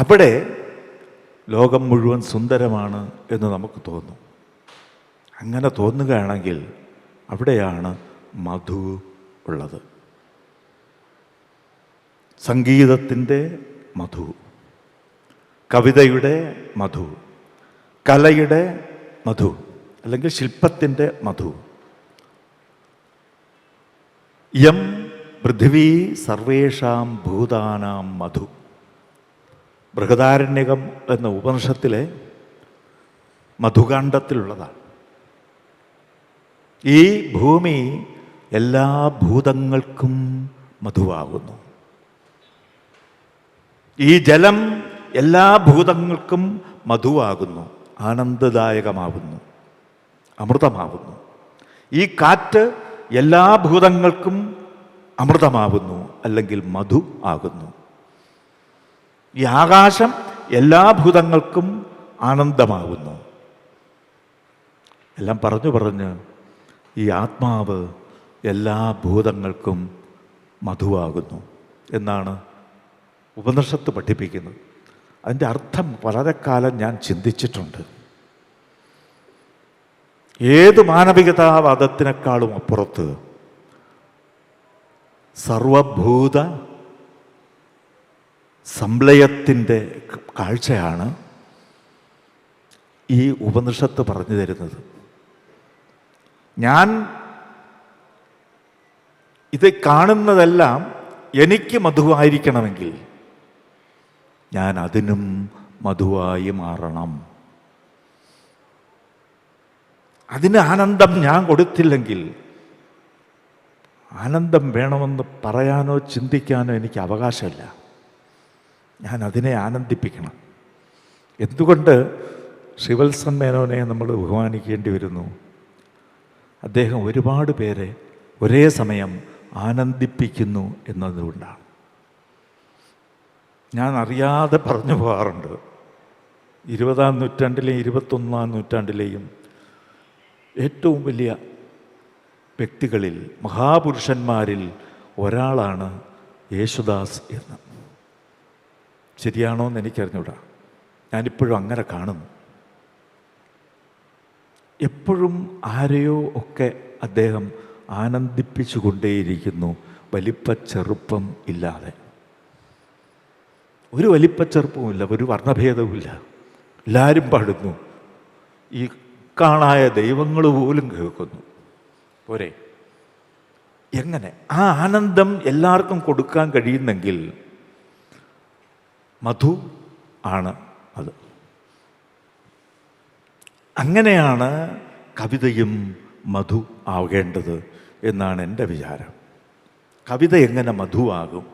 അവിടെ ലോകം മുഴുവൻ സുന്ദരമാണ് എന്ന് നമുക്ക് തോന്നും. അങ്ങനെ തോന്നുകയാണെങ്കിൽ അവിടെയാണ് മധു ഉള്ളത്. സംഗീതത്തിൻ്റെ മധു, കവിതയുടെ മധു, കലയുടെ മധു, അല്ലെങ്കിൽ ശില്പത്തിൻ്റെ മധു. യം പൃഥിവീ സർവേഷാം ഭൂതാനാം മധു. ബൃഹദാരണ്യകം എന്ന ഉപനിഷത്തിലെ മധുകാണ്ഡത്തിലുള്ളതാണ്. ഈ ഭൂമി എല്ലാ ഭൂതങ്ങൾക്കും മധുവാകുന്നു. ഈ ജലം എല്ലാ ഭൂതങ്ങൾക്കും മധുവാകുന്നു, ആനന്ദദായകമാകുന്നു, അമൃതമാകുന്നു. ഈ കാറ്റ് എല്ലാ ഭൂതങ്ങൾക്കും അമൃതമാകുന്നു, അല്ലെങ്കിൽ മധു ആകുന്നു. ഈ ആകാശം എല്ലാ ഭൂതങ്ങൾക്കും ആനന്ദമാകുന്നു. എല്ലാം പറഞ്ഞു പറഞ്ഞ് ഈ ആത്മാവ് എല്ലാ ഭൂതങ്ങൾക്കും മധുവാകുന്നു എന്നാണ് ഉപനിഷത്ത് പഠിപ്പിക്കുന്നത്. അതിൻ്റെ അർത്ഥം വളരെ കാലം ഞാൻ ചിന്തിച്ചിട്ടുണ്ട്. ഏത് മാനവികതാവാദത്തിനേക്കാളും അപ്പുറത്ത് സർവഭൂത സംലയത്തിൻ്റെ കാഴ്ചയാണ് ഈ ഉപനിഷത്ത് പറഞ്ഞു തരുന്നത്. ഞാൻ ഇത് കാണുന്നതെല്ലാം എനിക്ക് മധുവായിരിക്കണമെങ്കിൽ ഞാൻ അതിനും മധുവായി മാറണം. അതിന് ആനന്ദം ഞാൻ കൊടുത്തില്ലെങ്കിൽ ആനന്ദം വേണമെന്ന് പറയാനോ ചിന്തിക്കാനോ എനിക്ക് അവകാശമില്ല. ഞാൻ അതിനെ ആനന്ദിപ്പിക്കണം. എന്തുകൊണ്ട് ശ്രീവത്സൻ മേനോനെ നമ്മൾ ബഹുമാനിക്കേണ്ടി വരുന്നു? അദ്ദേഹം ഒരുപാട് പേരെ ഒരേ സമയം ആനന്ദിപ്പിക്കുന്നു എന്നതുകൊണ്ടാണ്. ഞാൻ അറിയാതെ പറഞ്ഞു പോകാറുണ്ട്, 20-ാം നൂറ്റാണ്ടിലെയും 21-ാം നൂറ്റാണ്ടിലെയും ഏറ്റവും വലിയ വ്യക്തികളിൽ, മഹാപുരുഷന്മാരിൽ ഒരാളാണ് യേശുദാസ് എന്ന്. ശരിയാണോ എന്ന് എനിക്കറിഞ്ഞൂടാ. ഞാനിപ്പോഴും അങ്ങനെ കാണുന്നു. എപ്പോഴും ആരെയോ ഒക്കെ അദ്ദേഹം ആനന്ദിപ്പിച്ചു കൊണ്ടേയിരിക്കുന്നു, വലിപ്പച്ചെറുപ്പം ഇല്ലാതെ. ഒരു വലിപ്പച്ചെറുപ്പവുമില്ല, ഒരു വർണ്ണഭേദവുമില്ല. എല്ലാവരും പാടുന്നു, ഈ കാണായ ദൈവങ്ങൾ പോലും കേൾക്കുന്നു. പോരെ? എങ്ങനെ ആ ആനന്ദം എല്ലാവർക്കും കൊടുക്കാൻ കഴിയുന്നെങ്കിൽ മധു ആണ് അത്. അങ്ങനെയാണ് കവിതയും മധു ആകേണ്ടത് എന്നാണ് എൻ്റെ വിചാരം. കവിത എങ്ങനെ മധുവാകും?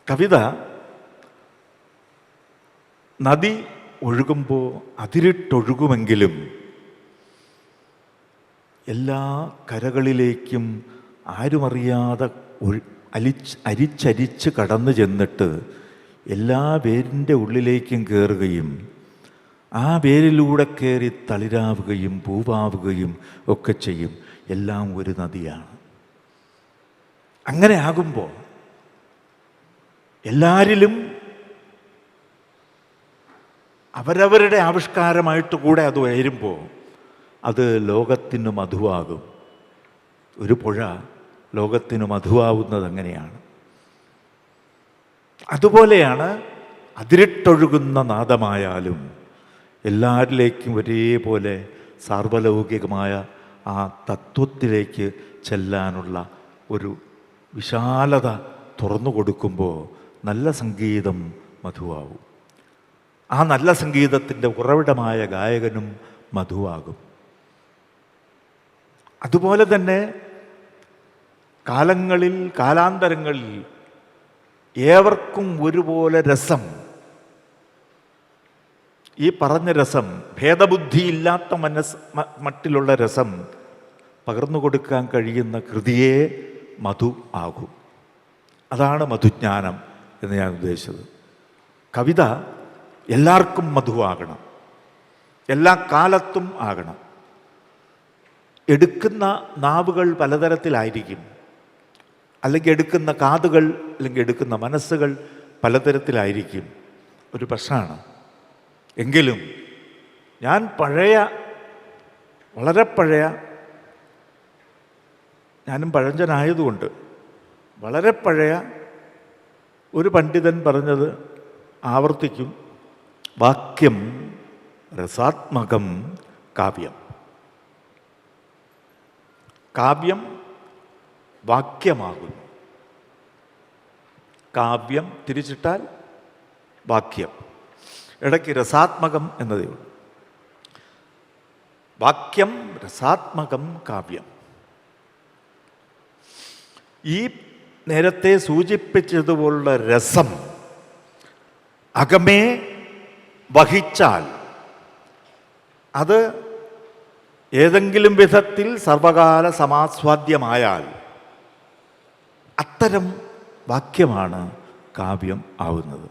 കവിത നദി ഒഴുകുമ്പോൾ അതിരിട്ടൊഴുകുമെങ്കിലും എല്ലാ കരകളിലേക്കും ആരുമറിയാതെ അരിച്ചരിച്ച് കടന്നു ചെന്നിട്ട് എല്ലാ വേരിൻ്റെ ഉള്ളിലേക്കും കയറുകയും ആ വേരിലൂടെ കയറി തളിരാവുകയും പൂവാവുകയും ഒക്കെ ചെയ്യും. എല്ലാം ഒരു നദിയാണ്. അങ്ങനെ ആകുമ്പോൾ എല്ലാവരിലും അവരവരുടെ ആവിഷ്കാരമായിട്ട് കൂടെ അത് ഉയരുമ്പോൾ അത് ലോകത്തിന് മധുവാകും. ഒരു പുഴ ലോകത്തിന് മധുവാവുന്നത് അങ്ങനെയാണ്. അതുപോലെയാണ് അതിരിട്ടൊഴുകുന്ന നാദമായാലും എല്ലാവരിലേക്കും ഒരേപോലെ സാർവലൗകികമായ ആ തത്വത്തിലേക്ക് ചെല്ലാനുള്ള ഒരു വിശാലത തുറന്നു കൊടുക്കുമ്പോൾ നല്ല സംഗീതം മധുവാകും. ആ നല്ല സംഗീതത്തിൻ്റെ ഉറവിടമായ ഗായകനും മധുവാകും. അതുപോലെ തന്നെ കാലാന്തരങ്ങളിൽ ഏവർക്കും ഒരുപോലെ രസം, ഈ പറഞ്ഞ രസം, ഭേദബുദ്ധിയില്ലാത്ത മട്ടിലുള്ള രസം പകർന്നു കൊടുക്കാൻ കഴിയുന്ന കൃതിയെ മധു ആകും. അതാണ് മധുജ്ഞാനം എന്ന് ഞാൻ ഉദ്ദേശിച്ചത്. കവിത എല്ലാവർക്കും മധുവാകണം, എല്ലാ കാലത്തും ആകണം. എടുക്കുന്ന നാവുകൾ പലതരത്തിലായിരിക്കും, അല്ലെങ്കിൽ എടുക്കുന്ന കാതുകൾ, അല്ലെങ്കിൽ എടുക്കുന്ന മനസ്സുകൾ പലതരത്തിലായിരിക്കും. ഒരു പ്രശ്നമാണ്. എങ്കിലും ഞാൻ വളരെ പഴയ, ഞാനും പഴഞ്ചനായതുകൊണ്ട് വളരെ പഴയ ഒരു പണ്ഡിതൻ പറഞ്ഞത് ആവർത്തിക്കും: വാക്യം രസാത്മകം കാവ്യം. കാവ്യം വാക്യമാകുന്നു. കാവ്യം തിരിച്ചിട്ടാൽ വാക്യം. ഇടയ്ക്ക് രസാത്മകം എന്നതേ ഉള്ളൂ. വാക്യം രസാത്മകം കാവ്യം. ഈ നേരത്തെ സൂചിപ്പിച്ചതുപോലുള്ള രസം അകമേ വഹിച്ചാൽ അത് ഏതെങ്കിലും വിധത്തിൽ സർവകാല സമാസ്വാദ്യമായാൽ അത്തരം വാക്യമാണ് കാവ്യം ആവുന്നത്.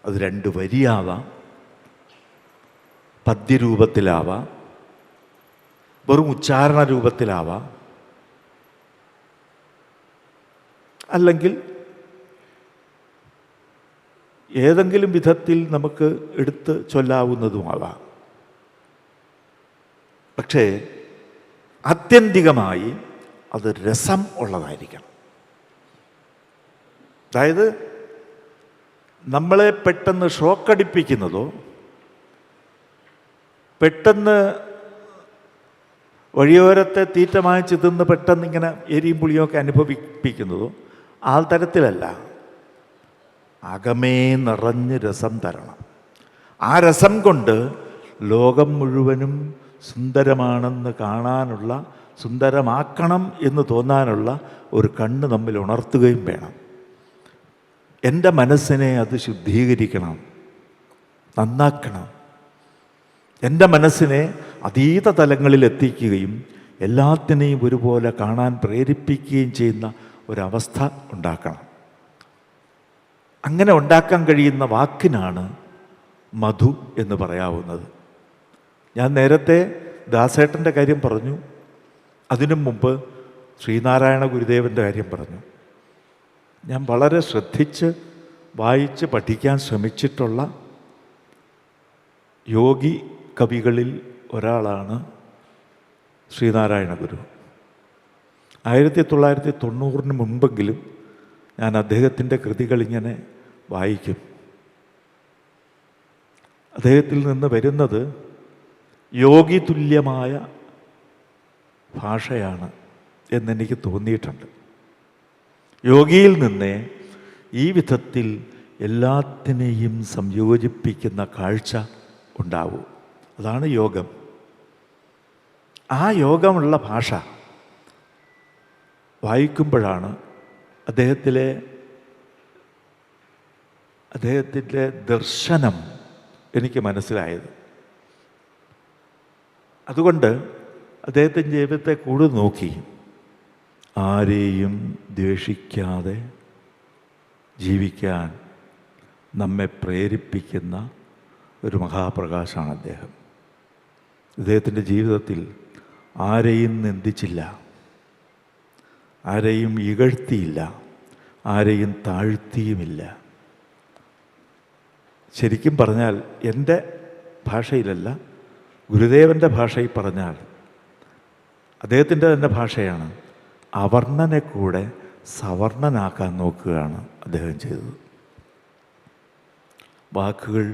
അത് 2 വരിയാവാം, പദ്യരൂപത്തിലാവാം, വെറും ഉച്ചാരണ രൂപത്തിലാവാം, അല്ലെങ്കിൽ ഏതെങ്കിലും വിധത്തിൽ നമുക്ക് എടുത്ത് ചൊല്ലാവുന്നതുമാകാം. പക്ഷേ ആത്യന്തികമായി അത് രസം ഉള്ളതായിരിക്കണം. അതായത് നമ്മളെ പെട്ടെന്ന് ഷോക്കടിപ്പിക്കുന്നതോ പെട്ടെന്ന് വഴിയോരത്തെ തീറ്റ വാങ്ങിച്ച് തിന്ന് പെട്ടെന്ന് ഇങ്ങനെ എരിയും പുളിയൊക്കെ അനുഭവിപ്പിക്കുന്നതോ ആ തരത്തിലല്ല. അകമേ നിറഞ്ഞ് രസം തരണം. ആ രസം കൊണ്ട് ലോകം മുഴുവനും സുന്ദരമാണെന്ന് കാണാനുള്ള, സുന്ദരമാക്കണം എന്ന് തോന്നാനുള്ള ഒരു കണ്ണ് നമ്മിൽ ഉണർത്തുകയും വേണം. എൻ്റെ മനസ്സിനെ അത് ശുദ്ധീകരിക്കണം, നന്നാക്കണം. എൻ്റെ മനസ്സിനെ അതീത തലങ്ങളിൽ എത്തിക്കുകയും എല്ലാത്തിനെയും ഒരുപോലെ കാണാൻ പ്രേരിപ്പിക്കുകയും ചെയ്യുന്ന ഒരവസ്ഥ ഉണ്ടാക്കണം. അങ്ങനെ ഉണ്ടാക്കാൻ കഴിയുന്ന വാക്കിനാണ് മധു എന്ന് പറയാവുന്നത്. ഞാൻ നേരത്തെ ദാസേട്ടൻ്റെ കാര്യം പറഞ്ഞു, അതിനു മുമ്പ് ശ്രീനാരായണ ഗുരുദേവൻ്റെ കാര്യം പറഞ്ഞു. ഞാൻ വളരെ ശ്രദ്ധിച്ച് വായിച്ച് പഠിക്കാൻ ശ്രമിച്ചിട്ടുള്ള യോഗി കവികളിൽ ഒരാളാണ് ശ്രീനാരായണ ഗുരു. 1990 മുമ്പെങ്കിലും ഞാൻ അദ്ദേഹത്തിൻ്റെ കൃതികളിങ്ങനെ വായിക്കും. അദ്ദേഹത്തിൽ നിന്ന് വരുന്നത് യോഗി തുല്യമായ ഭാഷയാണ് എന്നെനിക്ക് തോന്നിയിട്ടുണ്ട്. യോഗിയിൽ നിന്ന് ഈ വിധത്തിൽ എല്ലാത്തിനെയും സംയോജിപ്പിക്കുന്ന കാഴ്ച ഉണ്ടാവൂ. അതാണ് യോഗം. ആ യോഗമുള്ള ഭാഷ വായിക്കുമ്പോഴാണ് അദ്ദേഹത്തിൻ്റെ ദർശനം എനിക്ക് മനസ്സിലായത്. അതുകൊണ്ട് അദ്ദേഹത്തിൻ്റെ ജീവിതത്തെ കൂടുതൽ നോക്കി ആരെയും ദ്വേഷിക്കാതെ ജീവിക്കാൻ നമ്മെ പ്രേരിപ്പിക്കുന്ന ഒരു മഹാപ്രകാശമാണ് അദ്ദേഹം. അദ്ദേഹത്തിൻ്റെ ജീവിതത്തിൽ ആരെയും നിന്ദിച്ചില്ല, ആരെയും ഇകഴ്ത്തിയില്ല, ആരെയും താഴ്ത്തിയുമില്ല. ശരിക്കും പറഞ്ഞാൽ എൻ്റെ ഭാഷയിലല്ല, ഗുരുദേവൻ്റെ ഭാഷയിൽ പറഞ്ഞാൽ, അദ്ദേഹത്തിൻ്റെ തന്നെ ഭാഷയാണ്, അവർണ്ണനെ കൂടെ സവർണ്ണനാക്കാൻ നോക്കുകയാണ് അദ്ദേഹം ചെയ്തത്. വാക്കുകൾ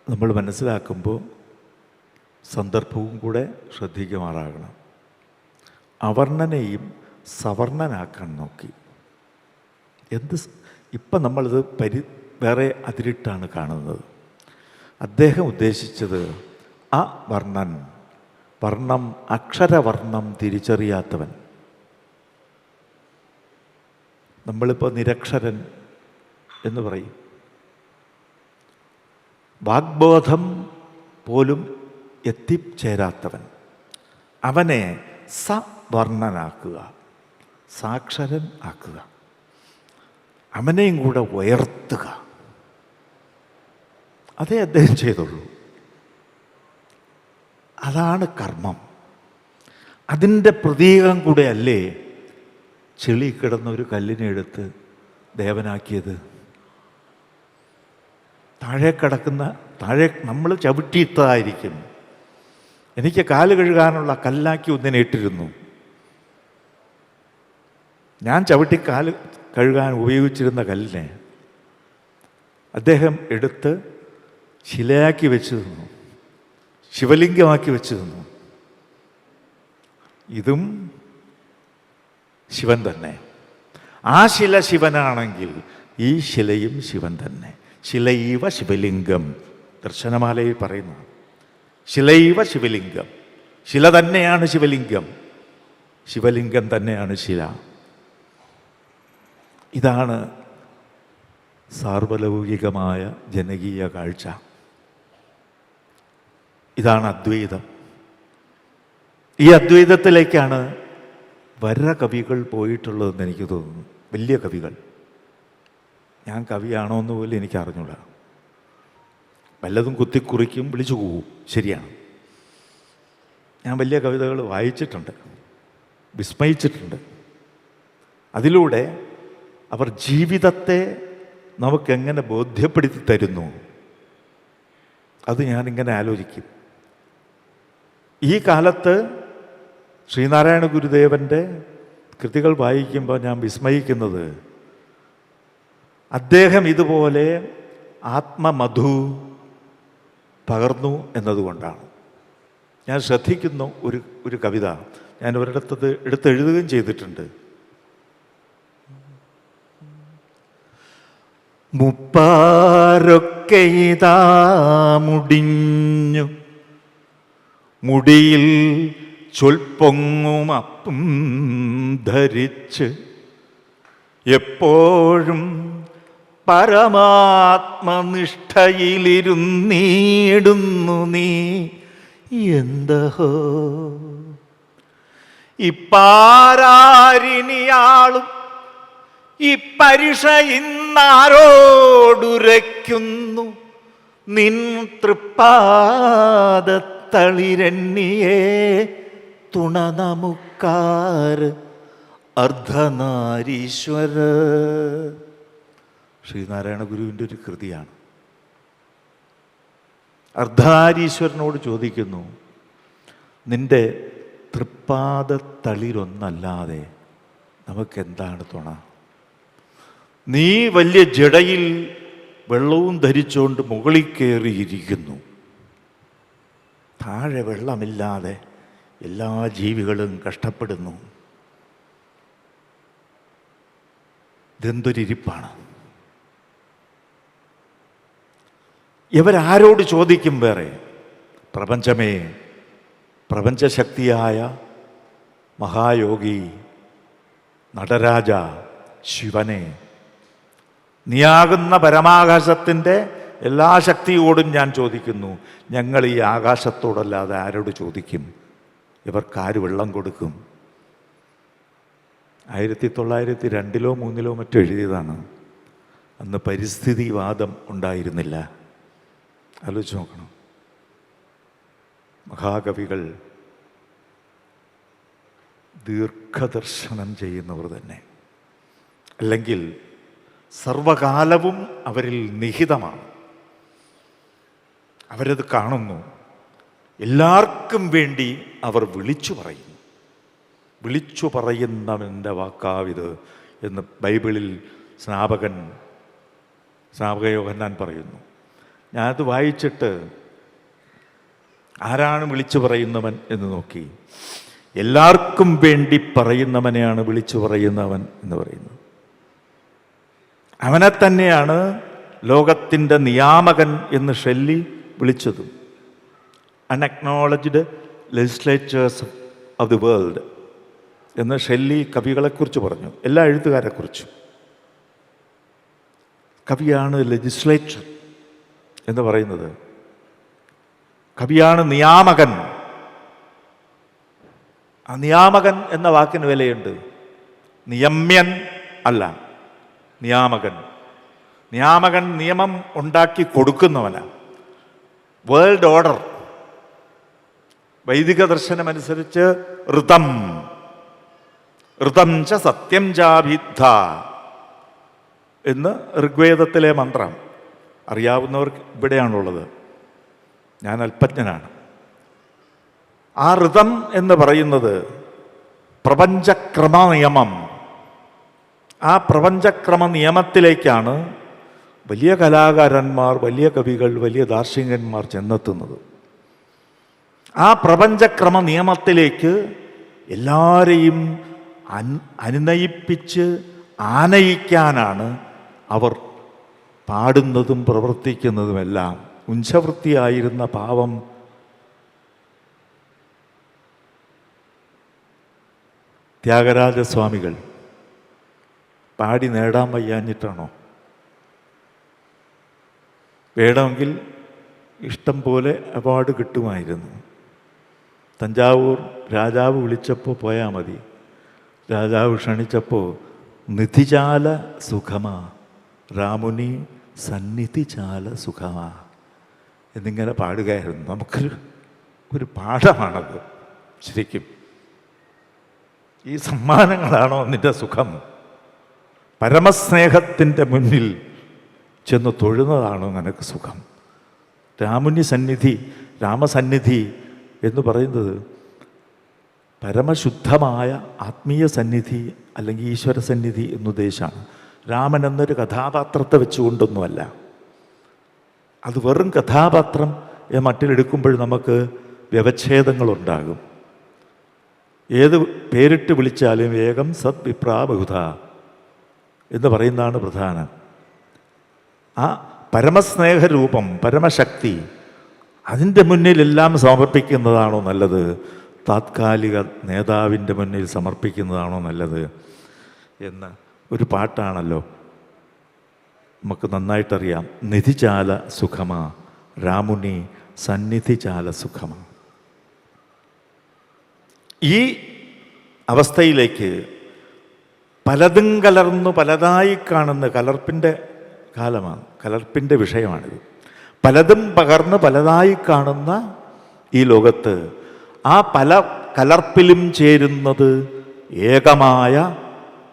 നമ്മൾ മനസ്സിലാക്കുമ്പോൾ സന്ദർഭവും കൂടെ ശ്രദ്ധിക്കുമാറാകണം. അവർണ്ണനെയും സവർണ്ണനാക്കാൻ നോക്കി. ഇപ്പം നമ്മളിത് വേറെ അതിരിട്ടാണ് കാണുന്നത്. അദ്ദേഹം ഉദ്ദേശിച്ചത് വർണ്ണൻ, വർണ്ണം, അക്ഷരവർണ്ണം തിരിച്ചറിയാത്തവൻ. നമ്മളിപ്പോൾ നിരക്ഷരൻ എന്ന് പറയും. വാഗ്ബോധം പോലും എത്തിച്ചേരാത്തവൻ, അവനെ സവർണ്ണനാക്കുക, സാക്ഷരൻ ആക്കുക, അവനെയും കൂടെ ഉയർത്തുക. അതേ അദ്ദേഹം ചെയ്തുള്ളൂ. അതാണ് കർമ്മം. അതിൻ്റെ പ്രതീകം കൂടെ അല്ലേ ചെളി കിടന്ന ഒരു കല്ലിനെ എടുത്ത് ദേവനാക്കിയത്. താഴെ നമ്മൾ ചവിട്ടിയിട്ടതായിരിക്കും. എനിക്ക് കാല് കഴുകാനുള്ള കല്ലാക്കി ഒന്നിനെ ഇട്ടിരുന്നു. ഞാൻ ചവിട്ടി കാല് കഴുകാൻ ഉപയോഗിച്ചിരുന്ന കല്ലിനെ അദ്ദേഹം എടുത്ത് ശിലയാക്കി വെച്ചു തന്നു, ശിവലിംഗമാക്കി വെച്ചു തന്നു. ഇതും ശിവൻ തന്നെ. ആ ശില ശിവനാണെങ്കിൽ ഈ ശിലയും ശിവൻ തന്നെ. ശിലൈവ ശിവലിംഗം, ദർശനമാലയിൽ പറയുന്നു. ശിലൈവ ശിവലിംഗം, ശില തന്നെയാണ് ശിവലിംഗം, ശിവലിംഗം തന്നെയാണ് ശില. ഇതാണ് സാർവലൗകികമായ ജനകീയ കാഴ്ച. ഇതാണ് അദ്വൈതം. ഈ അദ്വൈതത്തിലേക്കാണ് കവികൾ പോയിട്ടുള്ളതെന്ന് എനിക്ക് തോന്നുന്നു. വലിയ കവികൾ. ഞാൻ കവിയാണോ എന്ന് പോലും എനിക്ക് അറിഞ്ഞൂടാ. വല്ലതും കുത്തിക്കുറിക്കും, വിളിച്ചു പോവും, ശരിയാണ്. ഞാൻ വലിയ കവിതകൾ വായിച്ചിട്ടുണ്ട്, വിസ്മയിച്ചിട്ടുണ്ട്. അതിലൂടെ അവർ ജീവിതത്തെ നമുക്കെങ്ങനെ ബോധ്യപ്പെടുത്തി തരുന്നു, അത് ഞാനിങ്ങനെ ആലോചിക്കും. ഈ കാലത്ത് ശ്രീനാരായണ ഗുരുദേവൻ്റെ കൃതികൾ വായിക്കുമ്പോൾ ഞാൻ വിസ്മയിക്കുന്നത്, അദ്ദേഹം ഇതുപോലെ ആത്മമധു പകർന്നു എന്നതുകൊണ്ടാണ്. ഞാൻ ശ്രദ്ധിക്കുന്ന ഒരു കവിത ഞാൻ ഒരിടത്തത് എടുത്തെഴുതുകയും ചെയ്തിട്ടുണ്ട്. മുപ്പാരൊക്കെ ഇതാ മുടിഞ്ഞു, മുടിയിൽ ചൊൽപ്പൊങ്ങുമപ്പും ധരിച്ച്, എപ്പോഴും പരമാത്മനിഷ്ഠയിലിരുന്നീടുന്നു നീ എന്തഹോ. ഇപ്പാരാരിനിയാളും ഈ പരിഷ ഇന്നാരോടുരയ്ക്കുന്നു, നിൻ തൃപ്പാദത്തളിരണ്ണിയേ തുണ നമുക്കാര് അർദ്ധനാരീശ്വര. ശ്രീനാരായണ ഗുരുവിൻ്റെ ഒരു കൃതിയാണ്. അർദ്ധനാരീശ്വരനോട് ചോദിക്കുന്നു, നിന്റെ തൃപ്പാദത്തളിരൊന്നല്ലാതെ നമുക്കെന്താണ് തുണ? നീ വലിയ ജടയിൽ വെള്ളവും ധരിച്ചുകൊണ്ട് മുകളിൽ കയറിയിരിക്കുന്നു. താഴെ വെള്ളമില്ലാതെ എല്ലാ ജീവികളും കഷ്ടപ്പെടുന്നു. ഇതെന്തൊരിപ്പാണ്! ഇവരാരോട് ചോദിക്കും? വേറെ പ്രപഞ്ചമേ, പ്രപഞ്ചശക്തിയായ മഹായോഗി നടരാജ ശിവനെ, നീയാകുന്ന പരമാകാശത്തിൻ്റെ എല്ലാ ശക്തിയോടും ഞാൻ ചോദിക്കുന്നു. ഞങ്ങൾ ഈ ആകാശത്തോടല്ലാതെ ആരോട് ചോദിക്കും? ഇവർക്കാര് വെള്ളം കൊടുക്കും? 1902 മറ്റോ എഴുതിയതാണ്. അന്ന് പരിസ്ഥിതിവാദം ഉണ്ടായിരുന്നില്ല. ആലോചിച്ച് നോക്കണം. മഹാകവികൾ ദീർഘദർശനം ചെയ്യുന്നവർ തന്നെ, അല്ലെങ്കിൽ സർവകാലവും അവരിൽ നിഹിതമാണ്. അവരത് കാണുന്നു. എല്ലാവർക്കും വേണ്ടി അവർ വിളിച്ചു പറയുന്നു. വിളിച്ചു പറയുന്നവൻ്റെ വാക്കാവിത് എന്ന് ബൈബിളിൽ സ്നാപക യോഹന്നാൻ പറയുന്നു. ഞാനത് വായിച്ചിട്ട് ആരാണ് വിളിച്ചു പറയുന്നവൻ എന്ന് നോക്കി. എല്ലാവർക്കും വേണ്ടി പറയുന്നവനെയാണ് വിളിച്ചു പറയുന്നവൻ എന്ന് പറയുന്നത്. അവനെ തന്നെയാണ് ലോകത്തിൻ്റെ നിയാമകൻ എന്ന് ഷെല്ലി വിളിച്ചതും. Unacknowledged legislators of the world എന്ന് ഷെല്ലി കവികളെക്കുറിച്ച് പറഞ്ഞു, എല്ലാ എഴുത്തുകാരെക്കുറിച്ചും. കവിയാണ് ലെജിസ്ലേച്ചർ എന്ന് പറയുന്നത്. കവിയാണ് നിയാമകൻ. ആ നിയാമകൻ എന്ന വാക്കിന് വിലയുണ്ട്. നിയമ്യൻ അല്ല, നിയാമകൻ. നിയാമകൻ നിയമം ഉണ്ടാക്കി കൊടുക്കുന്നവനാണ്. വേൾഡ് ഓർഡർ, വൈദിക ദർശനമനുസരിച്ച് ഋതം ഋതം ച സത്യം ചാഭിദ്ധ എന്ന് ഋഗ്വേദത്തിലെ മന്ത്രം അറിയാവുന്നവർക്ക് ഇവിടെയാണുള്ളത്. ഞാൻ അല്പജ്ഞനാണ്. ആ ഋതം എന്ന് പറയുന്നത് പ്രപഞ്ചക്രമ നിയമം. ആ പ്രപഞ്ചക്രമ നിയമത്തിലേക്കാണ് വലിയ കലാകാരന്മാർ, വലിയ കവികൾ, വലിയ ദാർശനികന്മാർ ചെന്നെത്തുന്നത്. ആ പ്രപഞ്ചക്രമ നിയമത്തിലേക്ക് എല്ലാവരെയും അനുനയിപ്പിച്ച് ആനയിക്കാനാണ് അവർ പാടുന്നതും പ്രവർത്തിക്കുന്നതുമെല്ലാം. ഉഞ്ചവൃത്തിയായിരുന്ന പാവം ത്യാഗരാജസ്വാമികൾ പാടി നേടാൻ വയ്യാഞ്ഞിട്ടാണോ? വേണമെങ്കിൽ ഇഷ്ടം പോലെ അവാർഡ് കിട്ടുമായിരുന്നു. തഞ്ചാവൂർ രാജാവ് വിളിച്ചപ്പോൾ പോയാൽ മതി. രാജാവ് ക്ഷണിച്ചപ്പോൾ നിധിചാല സുഖമാ രാമുനി സന്നിധിചാല സുഖമാ എന്നിങ്ങനെ പാടുകയായിരുന്നു. നമുക്കൊരു പാഠമാണത് ശരിക്കും. ഈ സമ്മാനങ്ങളാണോ നിന്റെ സുഖം? പരമസ്നേഹത്തിൻ്റെ മുന്നിൽ ചെന്ന് തൊഴുന്നതാണോ നിനക്ക് സുഖം? രാമുനി സന്നിധി, രാമസന്നിധി എന്ന് പറയുന്നത് പരമശുദ്ധമായ ആത്മീയ സന്നിധി അല്ലെങ്കിൽ ഈശ്വര സന്നിധി എന്നുദ്ദേശമാണ്. രാമൻ എന്നൊരു കഥാപാത്രത്തെ വെച്ചുകൊണ്ടൊന്നുമല്ല. അത് വെറും കഥാപാത്രം മറ്റിലെടുക്കുമ്പോൾ നമുക്ക് വ്യവച്ഛേദങ്ങളുണ്ടാകും. ഏത് പേരിട്ട് വിളിച്ചാലും വേഗം സദ്വിപ്രാ ബഹുധ എന്ന് പറയുന്നതാണ് പ്രധാനം. ആ പരമസ്നേഹരൂപം, പരമശക്തി, അതിൻ്റെ മുന്നിലെല്ലാം സമർപ്പിക്കുന്നതാണോ നല്ലത്, താത്കാലിക നേതാവിൻ്റെ മുന്നിൽ സമർപ്പിക്കുന്നതാണോ നല്ലത് എന്ന് ഒരു പാട്ടാണല്ലോ, നമുക്ക് നന്നായിട്ടറിയാം. നിധിചാല സുഖമാ രാമുനി സന്നിധിചാല സുഖമാ. ഈ അവസ്ഥയിലേക്ക് പലതും കലർന്നു പലതായി കാണുന്ന കലർപ്പിൻ്റെ കാലമാണ്, കലർപ്പിൻ്റെ വിഷയമാണിത്. പലതും പകർന്ന് പലതായി കാണുന്ന ഈ ലോകത്ത് ആ പല കലർപ്പിലും ചേരുന്നത് ഏകമായ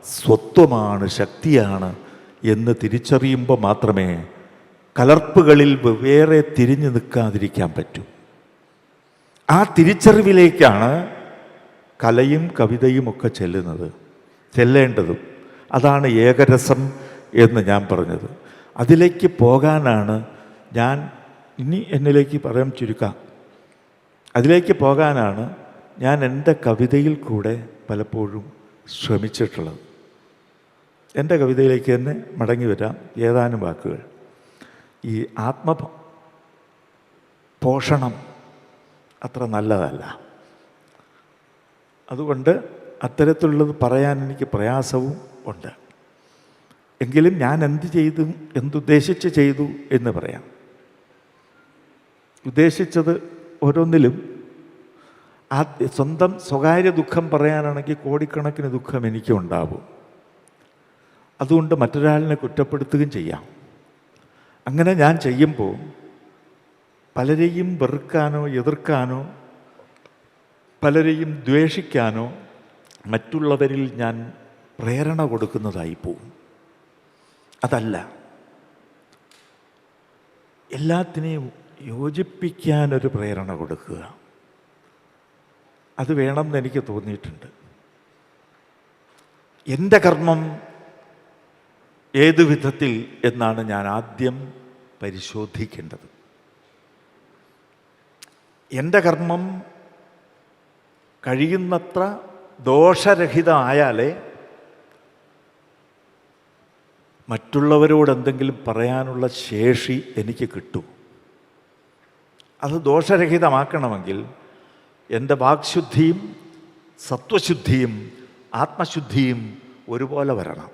സ്വത്വമാണ്, ശക്തിയാണ് എന്ന് തിരിച്ചറിയുമ്പോൾ മാത്രമേ കലർപ്പുകളിൽ വെവ്വേറെ തിരിഞ്ഞു നിൽക്കാതിരിക്കാൻ പറ്റൂ. ആ തിരിച്ചറിവിലേക്കാണ് കലയും കവിതയും ഒക്കെ ചെല്ലേണ്ടതും. അതാണ് ഏകരസം എന്ന് ഞാൻ പറഞ്ഞത്. അതിലേക്ക് പോകാനാണ് ഞാൻ ഇനി എന്നിലേക്ക് പറയാൻ ചുരുക്കാം. അതിലേക്ക് പോകാനാണ് ഞാൻ എൻ്റെ കവിതയിൽ കൂടെ പലപ്പോഴും ശ്രമിച്ചിട്ടുള്ളത്. എൻ്റെ കവിതയിലേക്ക് തന്നെ മടങ്ങി വരാം. ഏതാനും വാക്കുകൾ. ഈ ആത്മപോഷണം അത്ര നല്ലതല്ല. അതുകൊണ്ട് അത്തരത്തിലുള്ളത് പറയാൻ എനിക്ക് പ്രയാസവും ഉണ്ട്. എങ്കിലും ഞാൻ എന്തുദ്ദേശിച്ച് ചെയ്തു എന്ന് പറയാം. ഉദ്ദേശിച്ചത് ഓരോന്നിലും സ്വന്തം സ്വകാര്യ ദുഃഖം പറയാനാണെങ്കിൽ കോടിക്കണക്കിന് ദുഃഖം എനിക്കും ഉണ്ടാവും. അതുകൊണ്ട് മറ്റൊരാളിനെ കുറ്റപ്പെടുത്തുകയും ചെയ്യാം. അങ്ങനെ ഞാൻ ചെയ്യുമ്പോൾ പലരെയും വെറുക്കാനോ എതിർക്കാനോ പലരെയും ദ്വേഷിക്കാനോ മറ്റുള്ളവരിൽ ഞാൻ പ്രേരണ കൊടുക്കുന്നതായി പോവും. അതല്ല, എല്ലാത്തിനെയും യോജിപ്പിക്കാനൊരു പ്രേരണ കൊടുക്കുക, അത് വേണമെന്ന് എനിക്ക് തോന്നിയിട്ടുണ്ട്. എൻ്റെ കർമ്മം ഏതു വിധത്തിൽ എന്നാണ് ഞാൻ ആദ്യം പരിശോധിക്കേണ്ടത്. എൻ്റെ കർമ്മം കഴിയുന്നത്ര ദോഷരഹിതമായാലേ മറ്റുള്ളവരോട് എന്തെങ്കിലും പറയാനുള്ള ശേഷി എനിക്ക് കിട്ടും. അത് ദോഷരഹിതമാക്കണമെങ്കിൽ എൻ്റെ വാക്ശുദ്ധിയും സത്വശുദ്ധിയും ആത്മശുദ്ധിയും ഒരുപോലെ വരണം.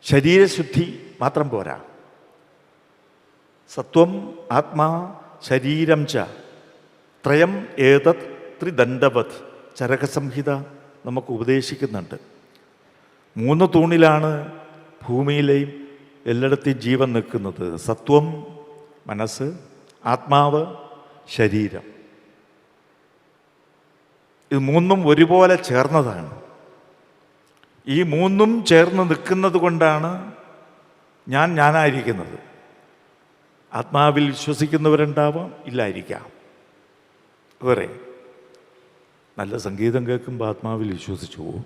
ശരീരശുദ്ധി മാത്രം പോരാ. സത്വം ആത്മാ ശരീരം ച ത്രയം ഏതത് ത്രിദണ്ഡവത് ചരകസംഹിത നമുക്ക് ഉപദേശിക്കുന്നുണ്ട്. 3 തൂണിലാണ് ഭൂമിയിലെയും എല്ലായിടത്തെയും ജീവൻ നിൽക്കുന്നത്. സത്വം മനസ്സ്, ആത്മാവ് ശരീരം. ഇത് 3ഉം ഒരുപോലെ ചേർന്നതാണ്. ഈ 3ഉം ചേർന്ന് നിൽക്കുന്നത് കൊണ്ടാണ് ഞാനായിരിക്കുന്നത്. ആത്മാവിൽ വിശ്വസിക്കുന്നവരുണ്ടാവാം, ഇല്ലായിരിക്കാം. വേറെ നല്ല സംഗീതം കേൾക്കുമ്പോൾ ആത്മാവിൽ വിശ്വസിച്ചു പോവും,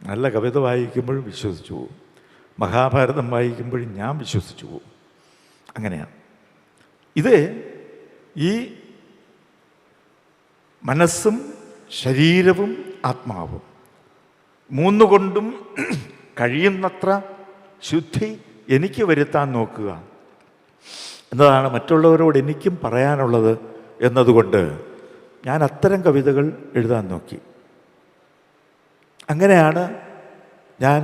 നല്ല കവിത വായിക്കുമ്പോഴും വിശ്വസിച്ചു പോവും, മഹാഭാരതം വായിക്കുമ്പോഴും ഞാൻ വിശ്വസിച്ചു പോവും. അങ്ങനെയാണ് ഇത്. ഈ മനസ്സും ശരീരവും ആത്മാവും 3 കൊണ്ടും കഴിയുന്നത്ര ശുദ്ധി എനിക്ക് വരുത്താൻ നോക്കുക എന്നതാണ് മറ്റുള്ളവരോട് എനിക്കും പറയാനുള്ളത്. എന്നതുകൊണ്ട് ഞാൻ അത്തരം കവിതകൾ എഴുതാൻ നോക്കി. അങ്ങനെയാണ് ഞാൻ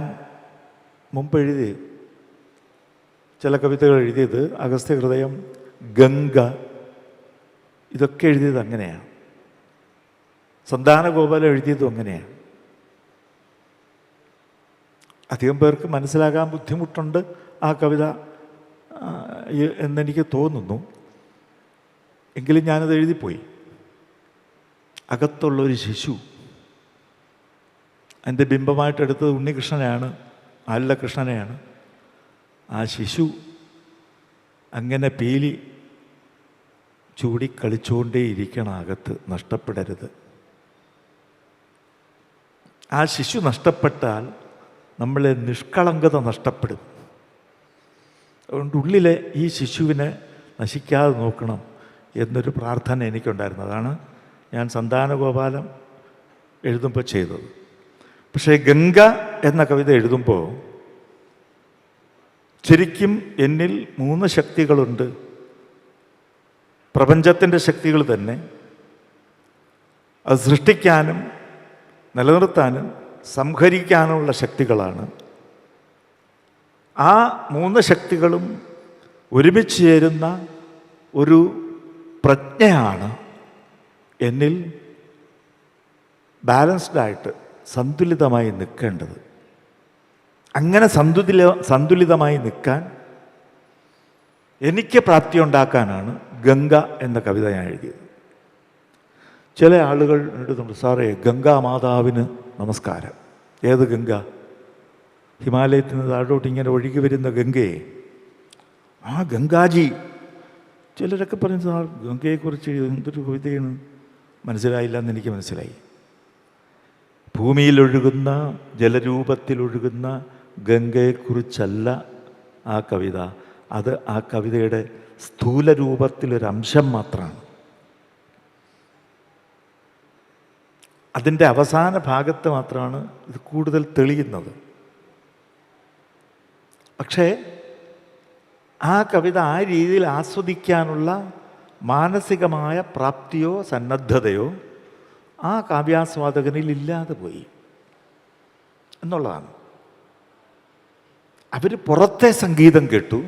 മുമ്പ് ചില കവിതകൾ എഴുതിയത്. അഗസ്ത്യഹൃദയം, ഗംഗ, ഇതൊക്കെ എഴുതിയത് അങ്ങനെയാണ്. സന്താനഗോപാലം എഴുതിയതും അങ്ങനെയാണ്. അധികം പേർക്ക് മനസ്സിലാകാൻ ബുദ്ധിമുട്ടുണ്ട് ആ കവിത എന്നെനിക്ക് തോന്നുന്നു. എങ്കിലും ഞാനത് എഴുതിപ്പോയി. അകത്തുള്ളൊരു ശിശു, എൻ്റെ ബിംബമായിട്ടെടുത്തത് ഉണ്ണികൃഷ്ണനെയാണ്, ആലകൃഷ്ണനെയാണ്. ആ ശിശു അങ്ങനെ പീലി ചൂടി കളിച്ചുകൊണ്ടേയിരിക്കണം അകത്ത്, നഷ്ടപ്പെടരുത്. ആ ശിശു നഷ്ടപ്പെട്ടാൽ നമ്മളെ നിഷ്കളങ്കത നഷ്ടപ്പെടും. അതുകൊണ്ട് ഉള്ളിലെ ഈ ശിശുവിനെ നശിക്കാതെ നോക്കണം എന്നൊരു പ്രാർത്ഥന എനിക്കുണ്ടായിരുന്നു. അതാണ് ഞാൻ സന്താനഗോപാലം എഴുതുമ്പോൾ ചെയ്തത്. പക്ഷേ ഗംഗ എന്ന കവിത എഴുതുമ്പോൾ ശരിക്കും എന്നിൽ 3 ശക്തികളുണ്ട്. പ്രപഞ്ചത്തിൻ്റെ ശക്തികൾ തന്നെ. അത് സൃഷ്ടിക്കാനും നിലനിർത്താനും സംഹരിക്കാനുമുള്ള ശക്തികളാണ്. ആ 3 ശക്തികളും ഒരുമിച്ച് ചേരുന്ന ഒരു പ്രജ്ഞയാണ് എന്നിൽ ബാലൻസ്ഡായിട്ട് സന്തുലിതമായി നിൽക്കേണ്ടത്. അങ്ങനെ സന്തുലിതമായി നിൽക്കാൻ എനിക്ക് പ്രാപ്തി ഉണ്ടാക്കാനാണ് ഗംഗ എന്ന കവിത ഞാൻ എഴുതിയത്. ചില ആളുകൾ എഴുതുന്നുണ്ട്, സാറേ ഗംഗാമാതാവിന് നമസ്കാരം. ഏത് ഗംഗ? ഹിമാലയത്തിൽ നിന്ന് താഴോട്ട് ഇങ്ങനെ ഒഴുകി വരുന്ന ഗംഗയെ, ആ ഗംഗാജി. ചിലരൊക്കെ പറഞ്ഞു, സാർ ഗംഗയെക്കുറിച്ച് എന്തൊരു കവിതയാണ്. മനസ്സിലായില്ല എന്ന് എനിക്ക് മനസ്സിലായി. ഭൂമിയിലൊഴുകുന്ന ജലരൂപത്തിലൊഴുകുന്ന ഗംഗയെക്കുറിച്ചല്ല ആ കവിത. അത് ആ കവിതയുടെ സ്ഥൂല രൂപത്തിലൊരംശം മാത്രമാണ്. അതിൻ്റെ അവസാന ഭാഗത്ത് മാത്രമാണ് ഇത് കൂടുതൽ തെളിയുന്നത്. പക്ഷേ ആ കവിത ആ രീതിയിൽ ആസ്വദിക്കാനുള്ള മാനസികമായ പ്രാപ്തിയോ സന്നദ്ധതയോ ആ കാവ്യാസ്വാദകനിൽ ഇല്ലാതെ പോയി എന്നുള്ളതാണ്. അവർ പുറത്തെ സംഗീതം കേട്ടു,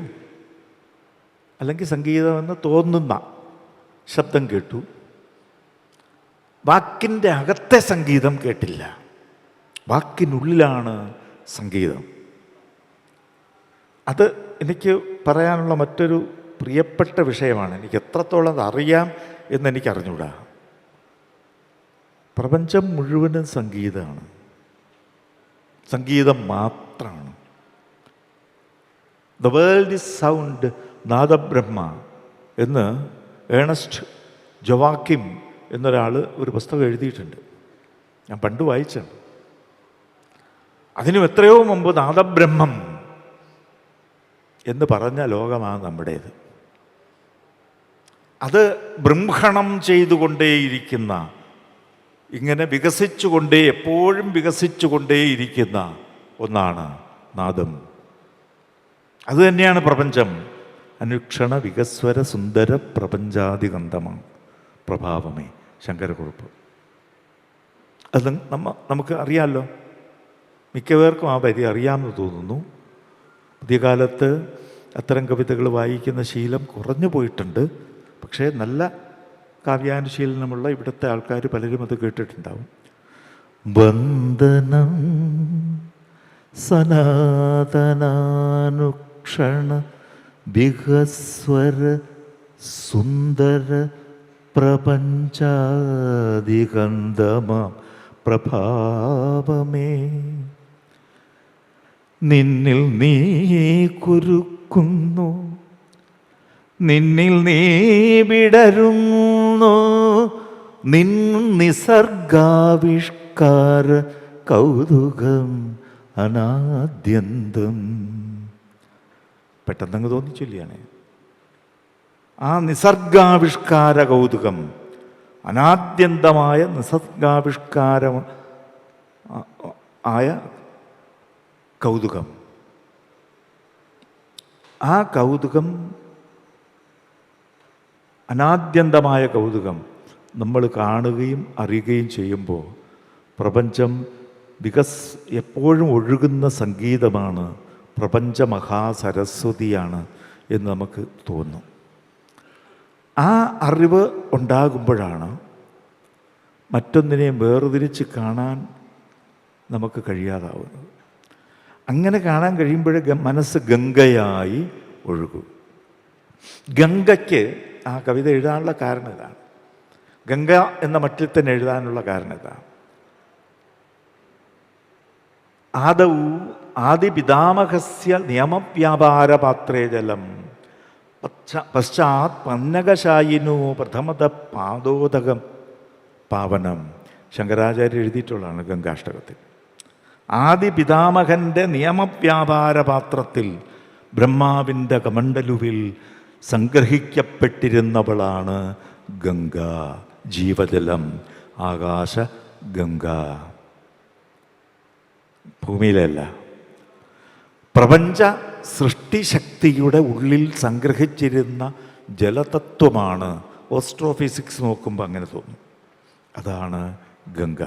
അല്ലെങ്കിൽ സംഗീതമെന്ന് തോന്നുന്ന ശബ്ദം കേട്ടു, വാക്കിൻ്റെ അകത്തെ സംഗീതം കേട്ടില്ല. വാക്കിനുള്ളിലാണ് സംഗീതം. അത് എനിക്ക് പറയാനുള്ള മറ്റൊരു പ്രിയപ്പെട്ട വിഷയമാണ്. എനിക്ക് എത്രത്തോളം അത് അറിയാം എന്നെനിക്ക് അറിഞ്ഞൂടാ. പ്രപഞ്ചം മുഴുവനും സംഗീതമാണ്, സംഗീതം മാത്രമാണ്. The world is sound Nadabrahma എന്ന് ഏണസ്റ്റ് ജൊവാക്കിം എന്നൊരാൾ ഒരു പുസ്തകം എഴുതിയിട്ടുണ്ട്. ഞാൻ പണ്ട് വായിച്ചാണ്. അതിനും എത്രയോ മുമ്പ് നാദബ്രഹ്മം എന്ന് പറഞ്ഞ ലോകമാണ് നമ്മുടേത്. അത് ബൃംഹണം ചെയ്തുകൊണ്ടേയിരിക്കുന്ന, ഇങ്ങനെ എപ്പോഴും വികസിച്ചുകൊണ്ടേയിരിക്കുന്ന ഒന്നാണ് നാദം. അതുതന്നെയാണ് പ്രപഞ്ചം. അനുക്ഷണ വികസ്വര സുന്ദര പ്രപഞ്ചാദിഗന്ധമാണ് പ്രഭാവമേ, ശങ്കരക്കുറുപ്പ്. അത് നമുക്ക് അറിയാമല്ലോ. മിക്കവർക്കും ആ വരി അറിയാമെന്ന് തോന്നുന്നു. പുതിയ കാലത്ത് അത്തരം കവിതകൾ വായിക്കുന്ന ശീലം കുറഞ്ഞു പോയിട്ടുണ്ട്. പക്ഷേ നല്ല കാവ്യാനുശീലനമുള്ള ഇവിടുത്തെ ആൾക്കാർ പലരും അത് കേട്ടിട്ടുണ്ടാവും. വന്ദനം സനാതനാനുക്ഷണ വിഹസ്വര സുന്ദര പ്രപഞ്ചാദിഗന്ധമാം പ്രഭാവമേ, നിന്നിൽ നീ കുരുക്കുന്നു, നിന്നിൽ നീ വിടരുന്നു, നിൻ നിസർഗാവിഷ്കാര കൗതുകം അനാദ്യന്തം. പെട്ടെന്നങ്ങ് തോന്നിച്ചൊല്ലിയാണ്. ആ നിസർഗാവിഷ്കാര കൗതുകം, അനാദ്യന്തമായ നിസർഗാവിഷ്കാരം ആയ കൗതുകം. ആ കൗതുകം, അനാദ്യന്തമായ കൗതുകം നമ്മൾ കാണുകയും അറിയുകയും ചെയ്യുമ്പോൾ പ്രപഞ്ചം എപ്പോഴും ഒഴുകുന്ന സംഗീതമാണ്, പ്രപഞ്ച മഹാസരസ്വതിയാണ് എന്ന് നമുക്ക് തോന്നും. ആ അറിവ് ഉണ്ടാകുമ്പോഴാണ് മറ്റൊന്നിനെയും വേർതിരിച്ച് കാണാൻ നമുക്ക് കഴിയാതാവുന്നത്. അങ്ങനെ കാണാൻ കഴിയുമ്പോഴേ മനസ്സ് ഗംഗയായി ഒഴുകും. ഗംഗയ്ക്ക് ആ കവിത എഴുതാനുള്ള കാരണം ഇതാണ്. ഗംഗ എന്ന മട്ടിൽ തന്നെ എഴുതാനുള്ള കാരണം ഇതാണ്. ആദിപിതാമഹസ്യ നിയമവ്യാപാരപാത്രേ ജലം പശ്ചാത് പന്നകശായിനോ പ്രഥമത പാദോദകം പാവനം. ശങ്കരാചാര്യ എഴുതിയിട്ടുള്ളതാണ് ഗംഗാഷ്ടകത്തിൽ. ആദിപിതാമഹൻ്റെ നിയമവ്യാപാരപാത്രത്തിൽ ബ്രഹ്മാവിൻ്റെ കമണ്ഡലുവിൽ സംഗ്രഹിക്കപ്പെട്ടിരുന്നവളാണ് ഗംഗ, ജീവജലം, ആകാശ ഗംഗ. ഭൂമിയിലല്ല, പ്രപഞ്ച സൃഷ്ടിശക്തിയുടെ ഉള്ളിൽ സംഗ്രഹിച്ചിരുന്ന ജലതത്വമാണ്. ഓസ്ട്രോഫിസിക്സ് നോക്കുമ്പോൾ അങ്ങനെ തോന്നും. അതാണ് ഗംഗ.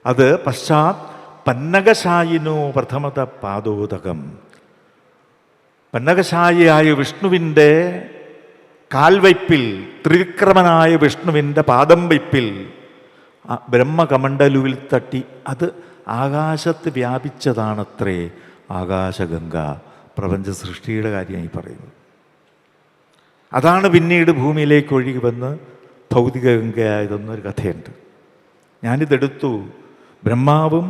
അത് പശ്ചാത് പന്നകശായിനോ പ്രഥമത പാദോദകം. പന്നകശായിയായ വിഷ്ണുവിൻ്റെ കാൽവയ്പിൽ, ത്രിവിക്രമനായ വിഷ്ണുവിൻ്റെ പാദം വയ്പിൽ ബ്രഹ്മകമണ്ഡലുവിൽ തട്ടി അത് ആകാശത്ത് വ്യാപിച്ചതാണത്രേ ആകാശഗംഗ. പ്രപഞ്ച സൃഷ്ടിയുടെ കാര്യമായി പറയുന്നത്. അതാണ് പിന്നീട് ഭൂമിയിലേക്ക് ഒഴുകി വന്ന് ഭൗതിക ഗംഗയായതെന്നൊരു കഥയുണ്ട്. ഞാനിതെടുത്തു. ബ്രഹ്മാവും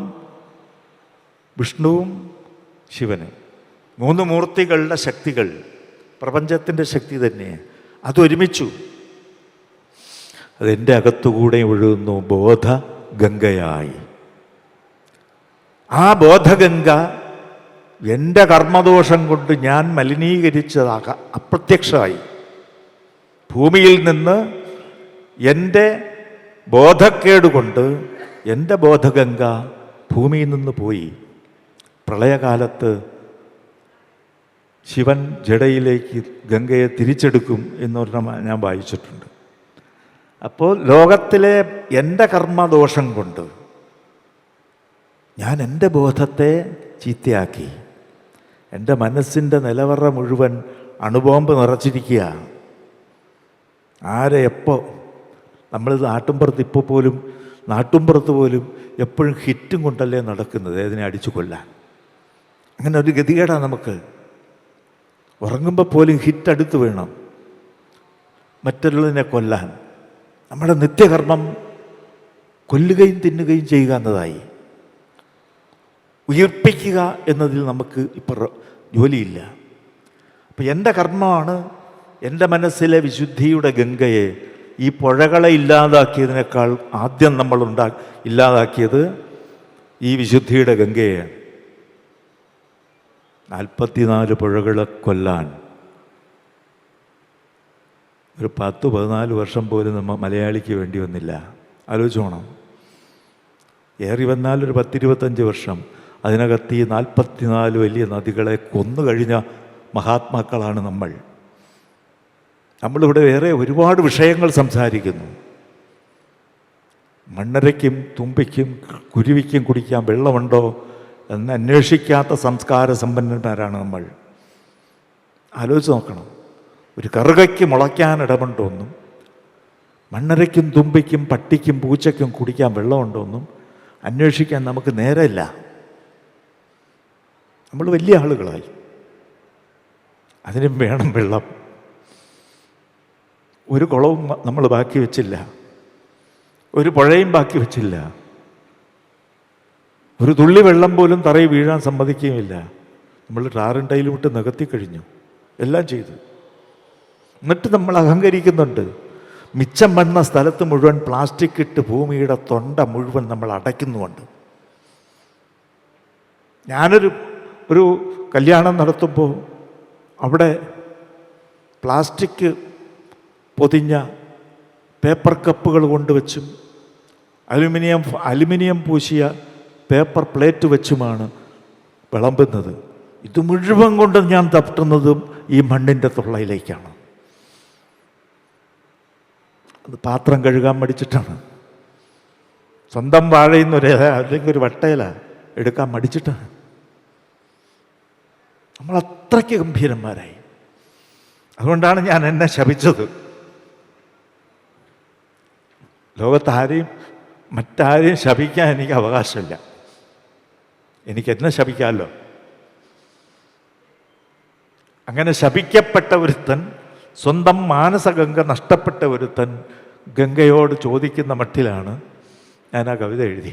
വിഷ്ണുവും ശിവനും, മൂന്ന് മൂർത്തികളുടെ ശക്തികൾ, പ്രപഞ്ചത്തിൻ്റെ ശക്തി തന്നെ, അതൊരുമിച്ചു. അതെൻ്റെ അകത്തുകൂടെ ഒഴുകുന്നു ബോധഗംഗയായി. ആ ബോധഗംഗ എൻ്റെ കർമ്മദോഷം കൊണ്ട് ഞാൻ മലിനീകരിച്ചതാക അപ്രത്യക്ഷമായി. ഭൂമിയിൽ നിന്ന് എൻ്റെ ബോധക്കേട് കൊണ്ട് എൻ്റെ ബോധഗംഗ ഭൂമിയിൽ നിന്ന് പോയി. പ്രളയകാലത്ത് ശിവൻ ജടയിലേക്ക് ഗംഗയെ തിരിച്ചെടുക്കും എന്നൊരെണ്ണം ഞാൻ വായിച്ചിട്ടുണ്ട്. അപ്പോൾ ലോകത്തിലെ എൻ്റെ കർമ്മദോഷം കൊണ്ട് ഞാൻ എൻ്റെ ബോധത്തെ ചീത്തയാക്കി. എൻ്റെ മനസ്സിൻ്റെ നിലവറ മുഴുവൻ അണുബോംബ് നിറച്ചിരിക്കുക. ആരെ എപ്പോൾ നമ്മൾ നാട്ടുംപുറത്ത് പോലും എപ്പോഴും ഹിറ്റും കൊണ്ടല്ലേ നടക്കുന്നത്, അതിനെ അടിച്ചു കൊല്ലാൻ. അങ്ങനെ ഒരു ഗതികേടാണ് നമുക്ക്. ഉറങ്ങുമ്പോൾ പോലും ഹിറ്റ് അടുത്ത് വേണം മറ്റുള്ളതിനെ കൊല്ലാൻ. നമ്മുടെ നിത്യകർമ്മം കൊല്ലുകയും തിന്നുകയും ചെയ്യുക എന്നതായി. ഉയിർപ്പിക്കുക എന്നതിൽ നമുക്ക് ഇപ്പോൾ ജോലിയില്ല. അപ്പം എൻ്റെ കർമ്മമാണ് എൻ്റെ മനസ്സിലെ വിശുദ്ധിയുടെ ഗംഗയെ, ഈ പുഴകളെ ഇല്ലാതാക്കിയതിനേക്കാൾ ആദ്യം നമ്മൾ ഇല്ലാതാക്കിയത് ഈ വിശുദ്ധിയുടെ ഗംഗയെയാണ്. 44 പുഴകളെ കൊല്ലാൻ ഒരു 10-14 വർഷം പോലും മലയാളിക്ക് വേണ്ടി വന്നില്ല. ആലോചിച്ചോണം. ഏറി വന്നാൽ ഒരു 10-25 വർഷം. അതിനകത്ത് ഈ 44 വലിയ നദികളെ കൊന്നു കഴിഞ്ഞ മഹാത്മാക്കളാണ് നമ്മൾ. നമ്മളിവിടെ വേറെ ഒരുപാട് വിഷയങ്ങൾ സംസാരിക്കുന്നു. മണ്ണരയ്ക്കും തുമ്പിക്കും കുരുവിക്കും കുടിക്കാൻ വെള്ളമുണ്ടോ എന്ന് അന്വേഷിക്കാത്ത സംസ്കാര സമ്പന്നന്മാരാണ് നമ്മൾ. ആലോചിച്ച് നോക്കണം. ഒരു കറുകയ്ക്ക് മുളയ്ക്കാൻ ഇടമുണ്ടോന്നും മണ്ണരയ്ക്കും തുമ്പിക്കും പട്ടിക്കും പൂച്ചയ്ക്കും കുടിക്കാൻ വെള്ളമുണ്ടോന്നും അന്വേഷിക്കാൻ നമുക്ക് നേരമില്ല. നമ്മൾ വലിയ ആളുകളായി. അതിനും വേണം വെള്ളം. ഒരു കുളവും നമ്മൾ ബാക്കി വെച്ചില്ല, ഒരു പുഴയും ബാക്കി വെച്ചില്ല, ഒരു തുള്ളി വെള്ളം പോലും തറയിൽ വീഴാൻ സമ്മതിക്കുകയുമില്ല. നമ്മൾ ടാറും ടൈലും വിട്ട് നികത്തി കഴിഞ്ഞു, എല്ലാം ചെയ്തു. എന്നിട്ട് നമ്മൾ അഹങ്കരിക്കുന്നുണ്ട്. മിച്ചം വന്ന സ്ഥലത്ത് മുഴുവൻ പ്ലാസ്റ്റിക് ഇട്ട് ഭൂമിയുടെ തൊണ്ട മുഴുവൻ നമ്മൾ അടയ്ക്കുന്നുമുണ്ട്. ഒരു കല്യാണം നടത്തുമ്പോൾ അവിടെ പ്ലാസ്റ്റിക് പൊതിഞ്ഞ പേപ്പർ കപ്പുകൾ കൊണ്ടുവച്ചും അലുമിനിയം പൂശിയ പേപ്പർ പ്ലേറ്റ് വെച്ചുമാണ് വിളമ്പുന്നത്. ഇത് മുഴുവൻ കൊണ്ട് ഞാൻ തട്ടുന്നതും ഈ മണ്ണിൻ്റെ തൊള്ളയിലേക്കാണ്. അത് പാത്രം കഴുകാൻ മടിച്ചിട്ടാണ്. സ്വന്തം വാഴയിൽ നിന്ന് അല്ലെങ്കിൽ ഒരു വട്ടയില എടുക്കാൻ മടിച്ചിട്ടാണ്. നമ്മൾ അത്രയ്ക്ക് ഗംഭീരന്മാരായി. അതുകൊണ്ടാണ് ഞാൻ എന്നെ ശപിച്ചത്. ലോകത്താരെയും മറ്റാരെയും ശപിക്കാൻ എനിക്ക് അവകാശമില്ല. എനിക്ക് എന്നെ ശപിക്കാമല്ലോ. അങ്ങനെ ശപിക്കപ്പെട്ട ഒരുത്തൻ, സ്വന്തം മാനസഗംഗ നഷ്ടപ്പെട്ട ഒരുത്തൻ ഗംഗയോട് ചോദിക്കുന്ന മട്ടിലാണ് ഞാൻ ആ കവിത എഴുതി.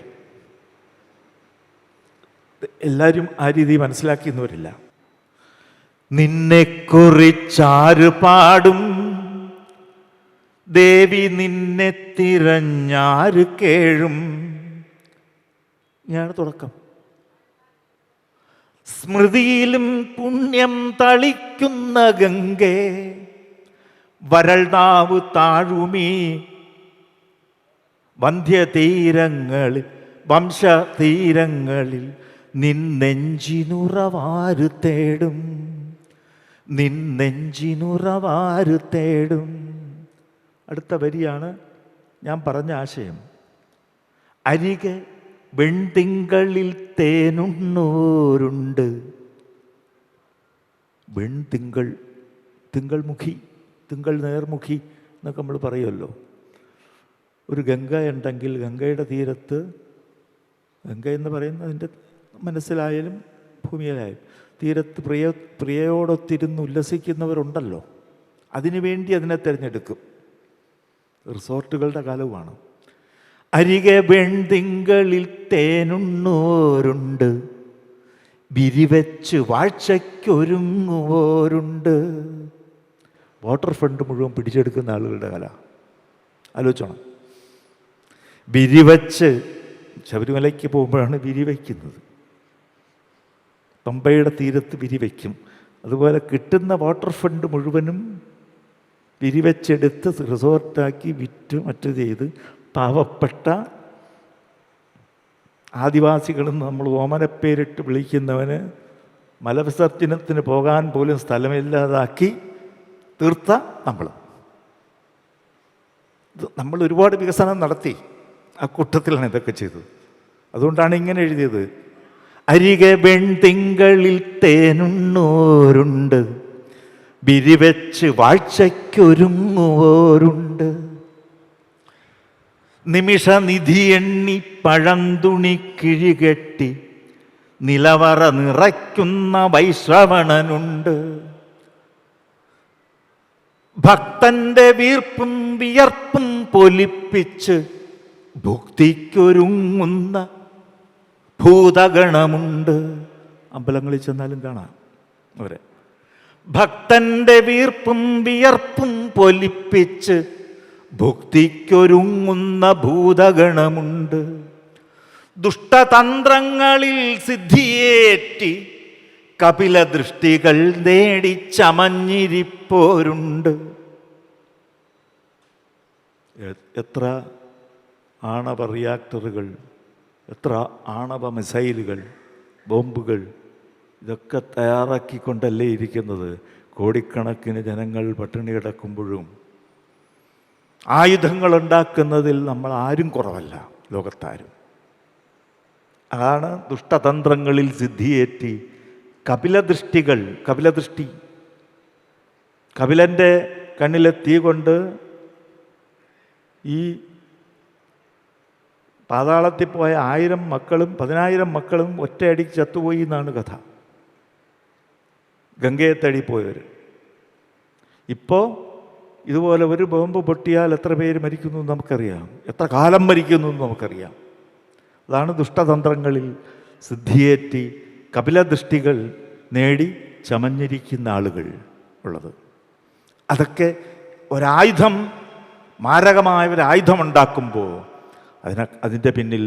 എല്ലാവരും ആ രീതി മനസ്സിലാക്കിയെന്നവരില്ല. നിന്നെക്കുറിച്ചാര് പാടും ദേവി, നിന്നെ തിരഞ്ഞാര് കേഴും. ഞാൻ തുടക്കം. സ്മൃതിയിലും പുണ്യം തളിക്കുന്ന ഗംഗേ, വരൾനാവ് താഴുമീ വന്ധ്യതീരങ്ങളിൽ വംശതീരങ്ങളിൽ നിന്നെഞ്ചിനുറവാരു തേടും, നിന്നെഞ്ചിനുറവാരു തേടും. അടുത്ത വരിയാണ് ഞാൻ പറഞ്ഞ ആശയം. അരികെ വെൺതിങ്കളിൽ തേനുണ്ണോരുണ്ട്. വെൺതിങ്കൾ, തിങ്കൾ നേർമുഖി എന്നൊക്കെ നമ്മൾ പറയുമല്ലോ. ഒരു ഗംഗ ഉണ്ടെങ്കിൽ ഗംഗയുടെ തീരത്ത്, ഗംഗ എന്ന് പറയുന്നത് അതിൻ്റെ മനസ്സിലായാലും ഭൂമിയിലായാലും തീരത്ത് പ്രിയയോടൊത്തിരുന്ന് ഉല്ലസിക്കുന്നവരുണ്ടല്ലോ. അതിനുവേണ്ടി അതിനെ തിരഞ്ഞെടുക്കും. റിസോർട്ടുകളുടെ കാലവുമാണ്. അരികെ വെൺതിങ്കളിൽ തേനുണ്ണോരുണ്ട്, വിരിവെച്ച് വാഴ്ചയ്ക്കൊരുങ്ങുവോരുണ്ട്. വാട്ടർ ഫ്രണ്ട് മുഴുവൻ പിടിച്ചെടുക്കുന്ന ആളുകളുടെ കല ആലോചിച്ചോണം. വിരിവച്ച്, ശബരിമലയ്ക്ക് പോകുമ്പോഴാണ് വിരിവയ്ക്കുന്നത്. പമ്പയുടെ തീരത്ത് വിരിവയ്ക്കും. അതുപോലെ കിട്ടുന്ന വാട്ടർ ഫണ്ട് മുഴുവനും വിരിവെച്ചെടുത്ത് റിസോർട്ടാക്കി വിറ്റ് മറ്റു ചെയ്ത് പാവപ്പെട്ട ആദിവാസികളെന്ന് നമ്മൾ ഓമനപ്പേരിട്ട് വിളിക്കുന്നവന് മലവിസർജനത്തിന് പോകാൻ പോലും സ്ഥലമില്ലാതാക്കി തീർത്ത നമ്മൾ ഒരുപാട് വികസനം നടത്തി. ആ കൂട്ടത്തിലാണ് ഇതൊക്കെ ചെയ്തത്. അതുകൊണ്ടാണ് ഇങ്ങനെ എഴുതിയത്. അരികെ വെൺതിങ്കളിൽ തേനുണ്ണോരുണ്ട്, വിരിവെച്ച് വാഴ്ചയ്ക്കൊരുങ്ങുവോരുണ്ട്. നിമിഷനിധി എണ്ണി പഴന്തുണി കിഴികെട്ടി നിലവറ നിറയ്ക്കുന്ന വൈശ്രവണനുണ്ട്. ഭക്തന്റെ വീർപ്പും വിയർപ്പും പൊലിപ്പിച്ച് ഭുക്തിക്കൊരുങ്ങുന്ന ഭൂതഗണമുണ്ട്. അമ്പലങ്ങളിൽ ചെന്നാലും കാണാം അവരെ. ഭക്തന്റെ വീർപ്പും വിയർപ്പും പൊലിപ്പിച്ച് ഭുക്തിക്കൊരുങ്ങുന്ന ഭൂതഗണമുണ്ട്. ദുഷ്ടതന്ത്രങ്ങളിൽ സിദ്ധിയേറ്റി കപിലദൃഷ്ടികൾ നേടി ചമഞ്ഞിരിപ്പോരുണ്ട്. എത്ര ആണവ റിയാക്ടറുകൾ, എത്ര ആണവ മിസൈലുകൾ, ബോംബുകൾ, ഇതൊക്കെ തയ്യാറാക്കിക്കൊണ്ടല്ലേ ഇരിക്കുന്നത്. കോടിക്കണക്കിന് ജനങ്ങൾ പട്ടിണി കിടക്കുമ്പോഴും ആയുധങ്ങൾ ഉണ്ടാക്കുന്നതിൽ നമ്മൾ ആരും കുറവല്ല, ലോകത്താരും. അതാണ് ദുഷ്ടതന്ത്രങ്ങളിൽ സിദ്ധിയേറ്റി കപിലദൃഷ്ടി, കപിലൻ്റെ കണ്ണിലെ തീ കൊണ്ട് ഈ പാതാളത്തിൽ പോയ 1000 മക്കളും 10,000 മക്കളും ഒറ്റയടിക്ക് ചത്തുപോയി എന്നാണ് കഥ. ഗംഗയെ തേടിപ്പോയവർ. ഇപ്പോൾ ഇതുപോലെ ഒരു ബോംബ് പൊട്ടിയാൽ എത്ര പേര് മരിക്കുന്നു എന്ന് നമുക്കറിയാം, എത്ര കാലം മരിക്കുന്നു എന്ന് നമുക്കറിയാം. അതാണ് ദുഷ്ടതന്ത്രങ്ങളിൽ സിദ്ധിയേറ്റി കപിലദൃഷ്ടികൾ നേടി ചമഞ്ഞിരിക്കുന്ന ആളുകൾ ഉള്ളത്. അതൊക്കെ ഒരായുധം, മാരകമായ ഒരു ആയുധം ഉണ്ടാക്കുമ്പോൾ അതിൻ്റെ പിന്നിൽ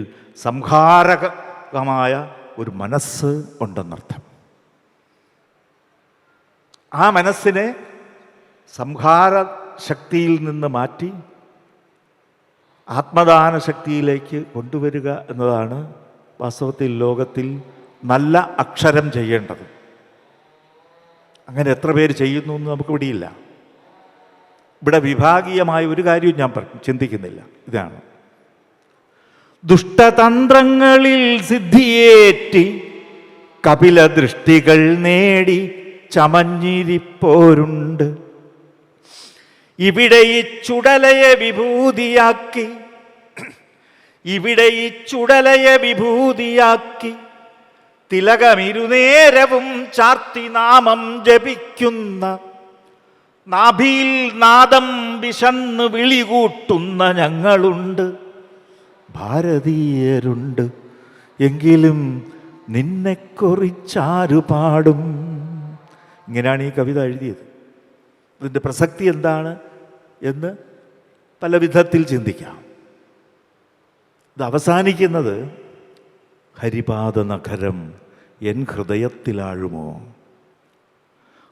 സംഹാരകമായ ഒരു മനസ്സ് ഉണ്ടെന്നർത്ഥം. ആ മനസ്സിനെ സംഹാര ശക്തിയിൽ നിന്ന് മാറ്റി ആത്മദാന ശക്തിയിലേക്ക് കൊണ്ടുവരിക എന്നതാണ് വാസ്തവത്തിൽ ലോകത്തിൽ നല്ല അക്ഷരം ചെയ്യേണ്ടത്. അങ്ങനെ എത്ര പേര് ചെയ്യുന്നു എന്ന് നമുക്ക് പിടിയില്ല. ഇവിടെ വിഭാഗീയമായ ഒരു കാര്യവും ഞാൻ ചിന്തിക്കുന്നില്ല. ഇതാണ് ദുഷ്ടതന്ത്രങ്ങളിൽ സിദ്ധിയേറ്റി കപിലദൃഷ്ടികൾ നേടി ചമഞ്ഞിരിപ്പോരുണ്ട്. ഇവിടെ ഈ ചുടലയെ വിഭൂതിയാക്കി തിലകമിരുനേരവും ചാർത്തി നാമം ജപിക്കുന്ന, നാഭിയിൽ നാദം വിശന്ന് വിളികൂട്ടുന്ന ഞങ്ങളുണ്ട്, ഭാരതീയരുണ്ട്. എങ്കിലും നിന്നെക്കുറിച്ചാരു പാടും. ഇങ്ങനെയാണ് ഈ കവിത എഴുതിയത്. ഇതിൻ്റെ പ്രസക്തി എന്താണ് എന്ന് പല വിധത്തിൽ ചിന്തിക്കാം. ഇത് അവസാനിക്കുന്നത് ഹരിപാദ നഗരം എൻ ഹൃദയത്തിലാഴുമോ?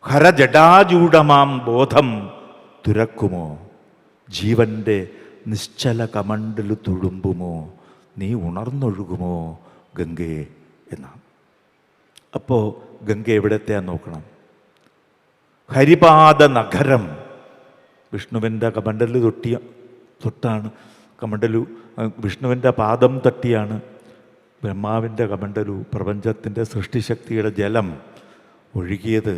ഹരജടാജൂഢമാം ബോധം തുരക്കുമോ? ജീവൻ്റെ നിശ്ചല കമണ്ടലു തുളുമ്പുമോ? നീ ഉണർന്നൊഴുകുമോ ഗംഗേ എന്നാണ്. അപ്പോൾ ഗംഗ എവിടത്തെയാന്ന് നോക്കണം. ഹരിപാദ നഗരം, വിഷ്ണുവിൻ്റെ കമണ്ടലു തൊട്ടാണ് കമണ്ടലു, വിഷ്ണുവിൻ്റെ പാദം തട്ടിയാണ് ബ്രഹ്മാവിൻ്റെ കമണ്ടലു, പ്രപഞ്ചത്തിൻ്റെ സൃഷ്ടിശക്തിയുടെ ജലം ഒഴുകിയത്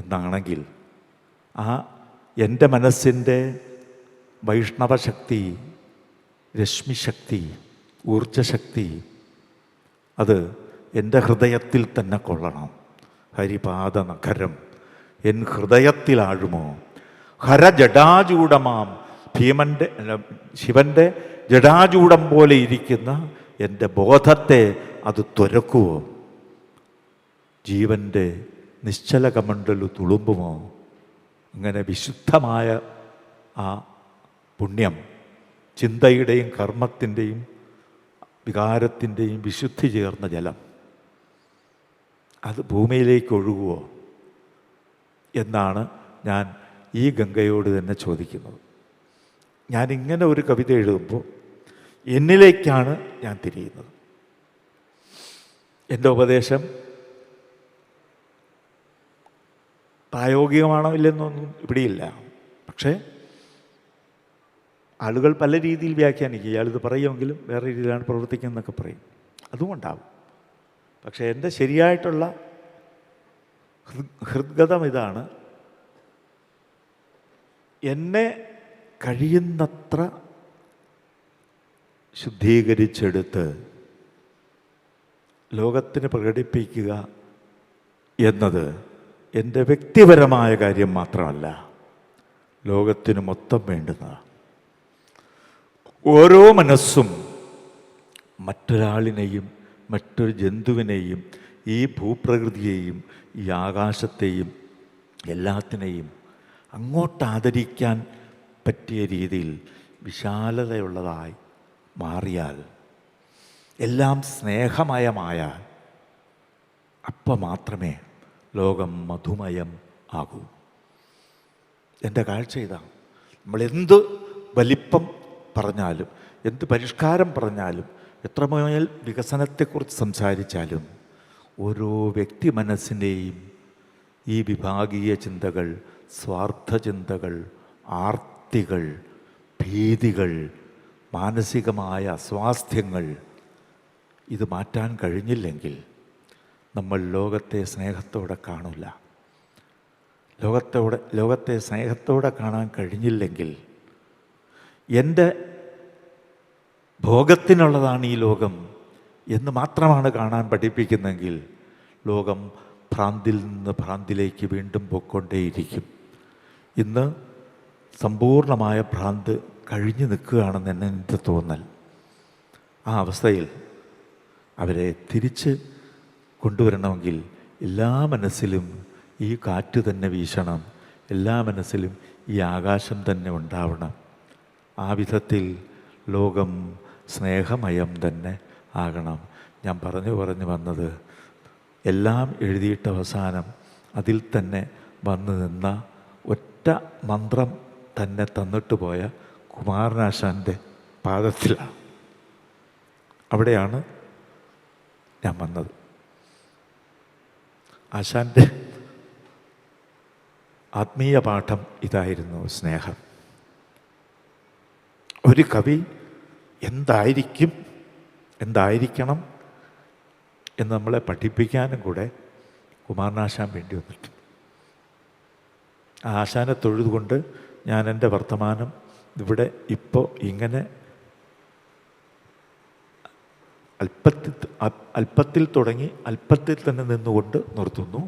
എന്നാണെങ്കിൽ, ആ എൻ്റെ മനസ്സിൻ്റെ വൈഷ്ണവശക്തി, രശ്മിശക്തി, ഊർജശക്തി അത് എൻ്റെ ഹൃദയത്തിൽ തന്നെ കൊള്ളണം. ഹരിപാദ നഗരം എൻ ഹൃദയത്തിലാഴുമോ? ഹരജടാചൂടമാം ഭീമൻ്റെ ശിവൻ്റെ ജടാചൂടം പോലെ ഇരിക്കുന്ന എൻ്റെ ബോധത്തെ അത് തുരക്കുമോ? ജീവൻ്റെ നിശ്ചല കമണ്ടലു തുളുമ്പുമോ? അങ്ങനെ വിശുദ്ധമായ ആ പുണ്യം, ചിന്തയുടെയും കർമ്മത്തിൻ്റെയും വികാരത്തിൻ്റെയും വിശുദ്ധി ചേർന്ന ജലം അത് ഭൂമിയിലേക്ക് ഒഴുകുമോ എന്നാണ് ഞാൻ ഈ ഗംഗയോട് തന്നെ ചോദിക്കുന്നത്. ഞാനിങ്ങനെ ഒരു കവിത എഴുതുമ്പോൾ എന്നിലേക്കാണ് ഞാൻ തിരിയുന്നത്. എൻ്റെ ഉപദേശം പ്രായോഗികമാണോ ഇല്ലെന്നൊന്നും ഇവിടെയില്ല. പക്ഷേ ആളുകൾ പല രീതിയിൽ വ്യാഖ്യാനിക്കും. ഇയാളിത് പറയുമെങ്കിലും വേറെ രീതിയിലാണ് പ്രവർത്തിക്കുന്നതെന്നൊക്കെ പറയും. അതുകൊണ്ടാവും. പക്ഷേ എൻ്റെ ശരിയായിട്ടുള്ള ഹൃദ്ഗതം ഇതാണ്: എന്നെ കഴിയുന്നത്ര ശുദ്ധീകരിച്ചെടുത്ത് ലോകത്തിന് പ്രകടിപ്പിക്കുക എന്നത് എൻ്റെ വ്യക്തിപരമായ കാര്യം മാത്രമല്ല, ലോകത്തിന് മൊത്തം വേണ്ടുന്നതാണ്. ഓരോ മനസ്സും മറ്റൊരാളിനെയും മറ്റൊരു ജന്തുവിനെയും ഈ ഭൂപ്രകൃതിയെയും ഈ ആകാശത്തെയും എല്ലാത്തിനെയും അങ്ങോട്ട് ആദരിക്കാൻ പറ്റിയ രീതിയിൽ വിശാലതയുള്ളതായി മാറിയാൽ, എല്ലാം സ്നേഹമയമായാൽ, അപ്പം മാത്രമേ ലോകം മധുമയം ആകൂ. എൻ്റെ കാഴ്ച ഇതാണ്. നമ്മളെന്ത് വലിപ്പം പറഞ്ഞാലും, എന്ത് പരിഷ്കാരം പറഞ്ഞാലും, എത്രമേൽ വികസനത്തെക്കുറിച്ച് സംസാരിച്ചാലും, ഓരോ വ്യക്തി മനസ്സിൻ്റെയും ഈ വിഭാഗീയ ചിന്തകൾ, സ്വാർത്ഥ ചിന്തകൾ, ആർത്തികൾ, ഭീതികൾ, മാനസികമായ അസ്വാസ്ഥ്യങ്ങൾ ഇത് മാറ്റാൻ കഴിഞ്ഞില്ലെങ്കിൽ നമ്മൾ ലോകത്തെ സ്നേഹത്തോടെ കാണില്ല. ലോകത്തെ സ്നേഹത്തോടെ കാണാൻ കഴിഞ്ഞില്ലെങ്കിൽ, എൻ്റെ ഭോഗത്തിനുള്ളതാണ് ഈ ലോകം എന്ന് മാത്രമാണ് കാണാൻ പഠിപ്പിക്കുന്നെങ്കിൽ, ലോകം ഭ്രാന്തിൽ നിന്ന് ഭ്രാന്തിലേക്ക് വീണ്ടും പോയിക്കൊണ്ടേയിരിക്കും. ഇന്ന് സമ്പൂർണമായ ഭ്രാന്ത് കഴിഞ്ഞു നിൽക്കുകയാണെന്ന് എൻ്റെ തോന്നൽ. ആ അവസ്ഥയിൽ അവരെ തിരിച്ച് കൊണ്ടുവരണമെങ്കിൽ എല്ലാ മനസ്സിലും ഈ കാറ്റ് തന്നെ വീശണം, എല്ലാ മനസ്സിലും ഈ ആകാശം തന്നെ ഉണ്ടാവണം. ആ വിധത്തിൽ ലോകം സ്നേഹമയം തന്നെ ആകണം. ഞാൻ പറഞ്ഞു വന്നത്, എല്ലാം എഴുതിയിട്ട് അവസാനം അതിൽ തന്നെ വന്നു നിന്ന ഒറ്റ മന്ത്രം തന്നെ തന്നിട്ട് പോയ കുമാരനാശാൻ്റെ പാദത്തിലാണ്. അവിടെയാണ് ഞാൻ വന്നത്. ആശാൻ്റെ ആത്മീയ പാഠം ഇതായിരുന്നു: സ്നേഹം. ഒരു കവി എന്തായിരിക്കണം എന്ന് നമ്മളെ പഠിപ്പിക്കാനും കൂടെ കുമാരനാശാൻ വേണ്ടി വന്നിട്ടുണ്ട്. ആ ആശാനെ തൊഴുതുകൊണ്ട് ഞാൻ എൻ്റെ വർത്തമാനം ഇവിടെ ഇപ്പോൾ ഇങ്ങനെ അല്പത്തിൽ തുടങ്ങി അല്പത്തിൽ തന്നെ നിന്നുകൊണ്ട് നിർത്തുന്നു.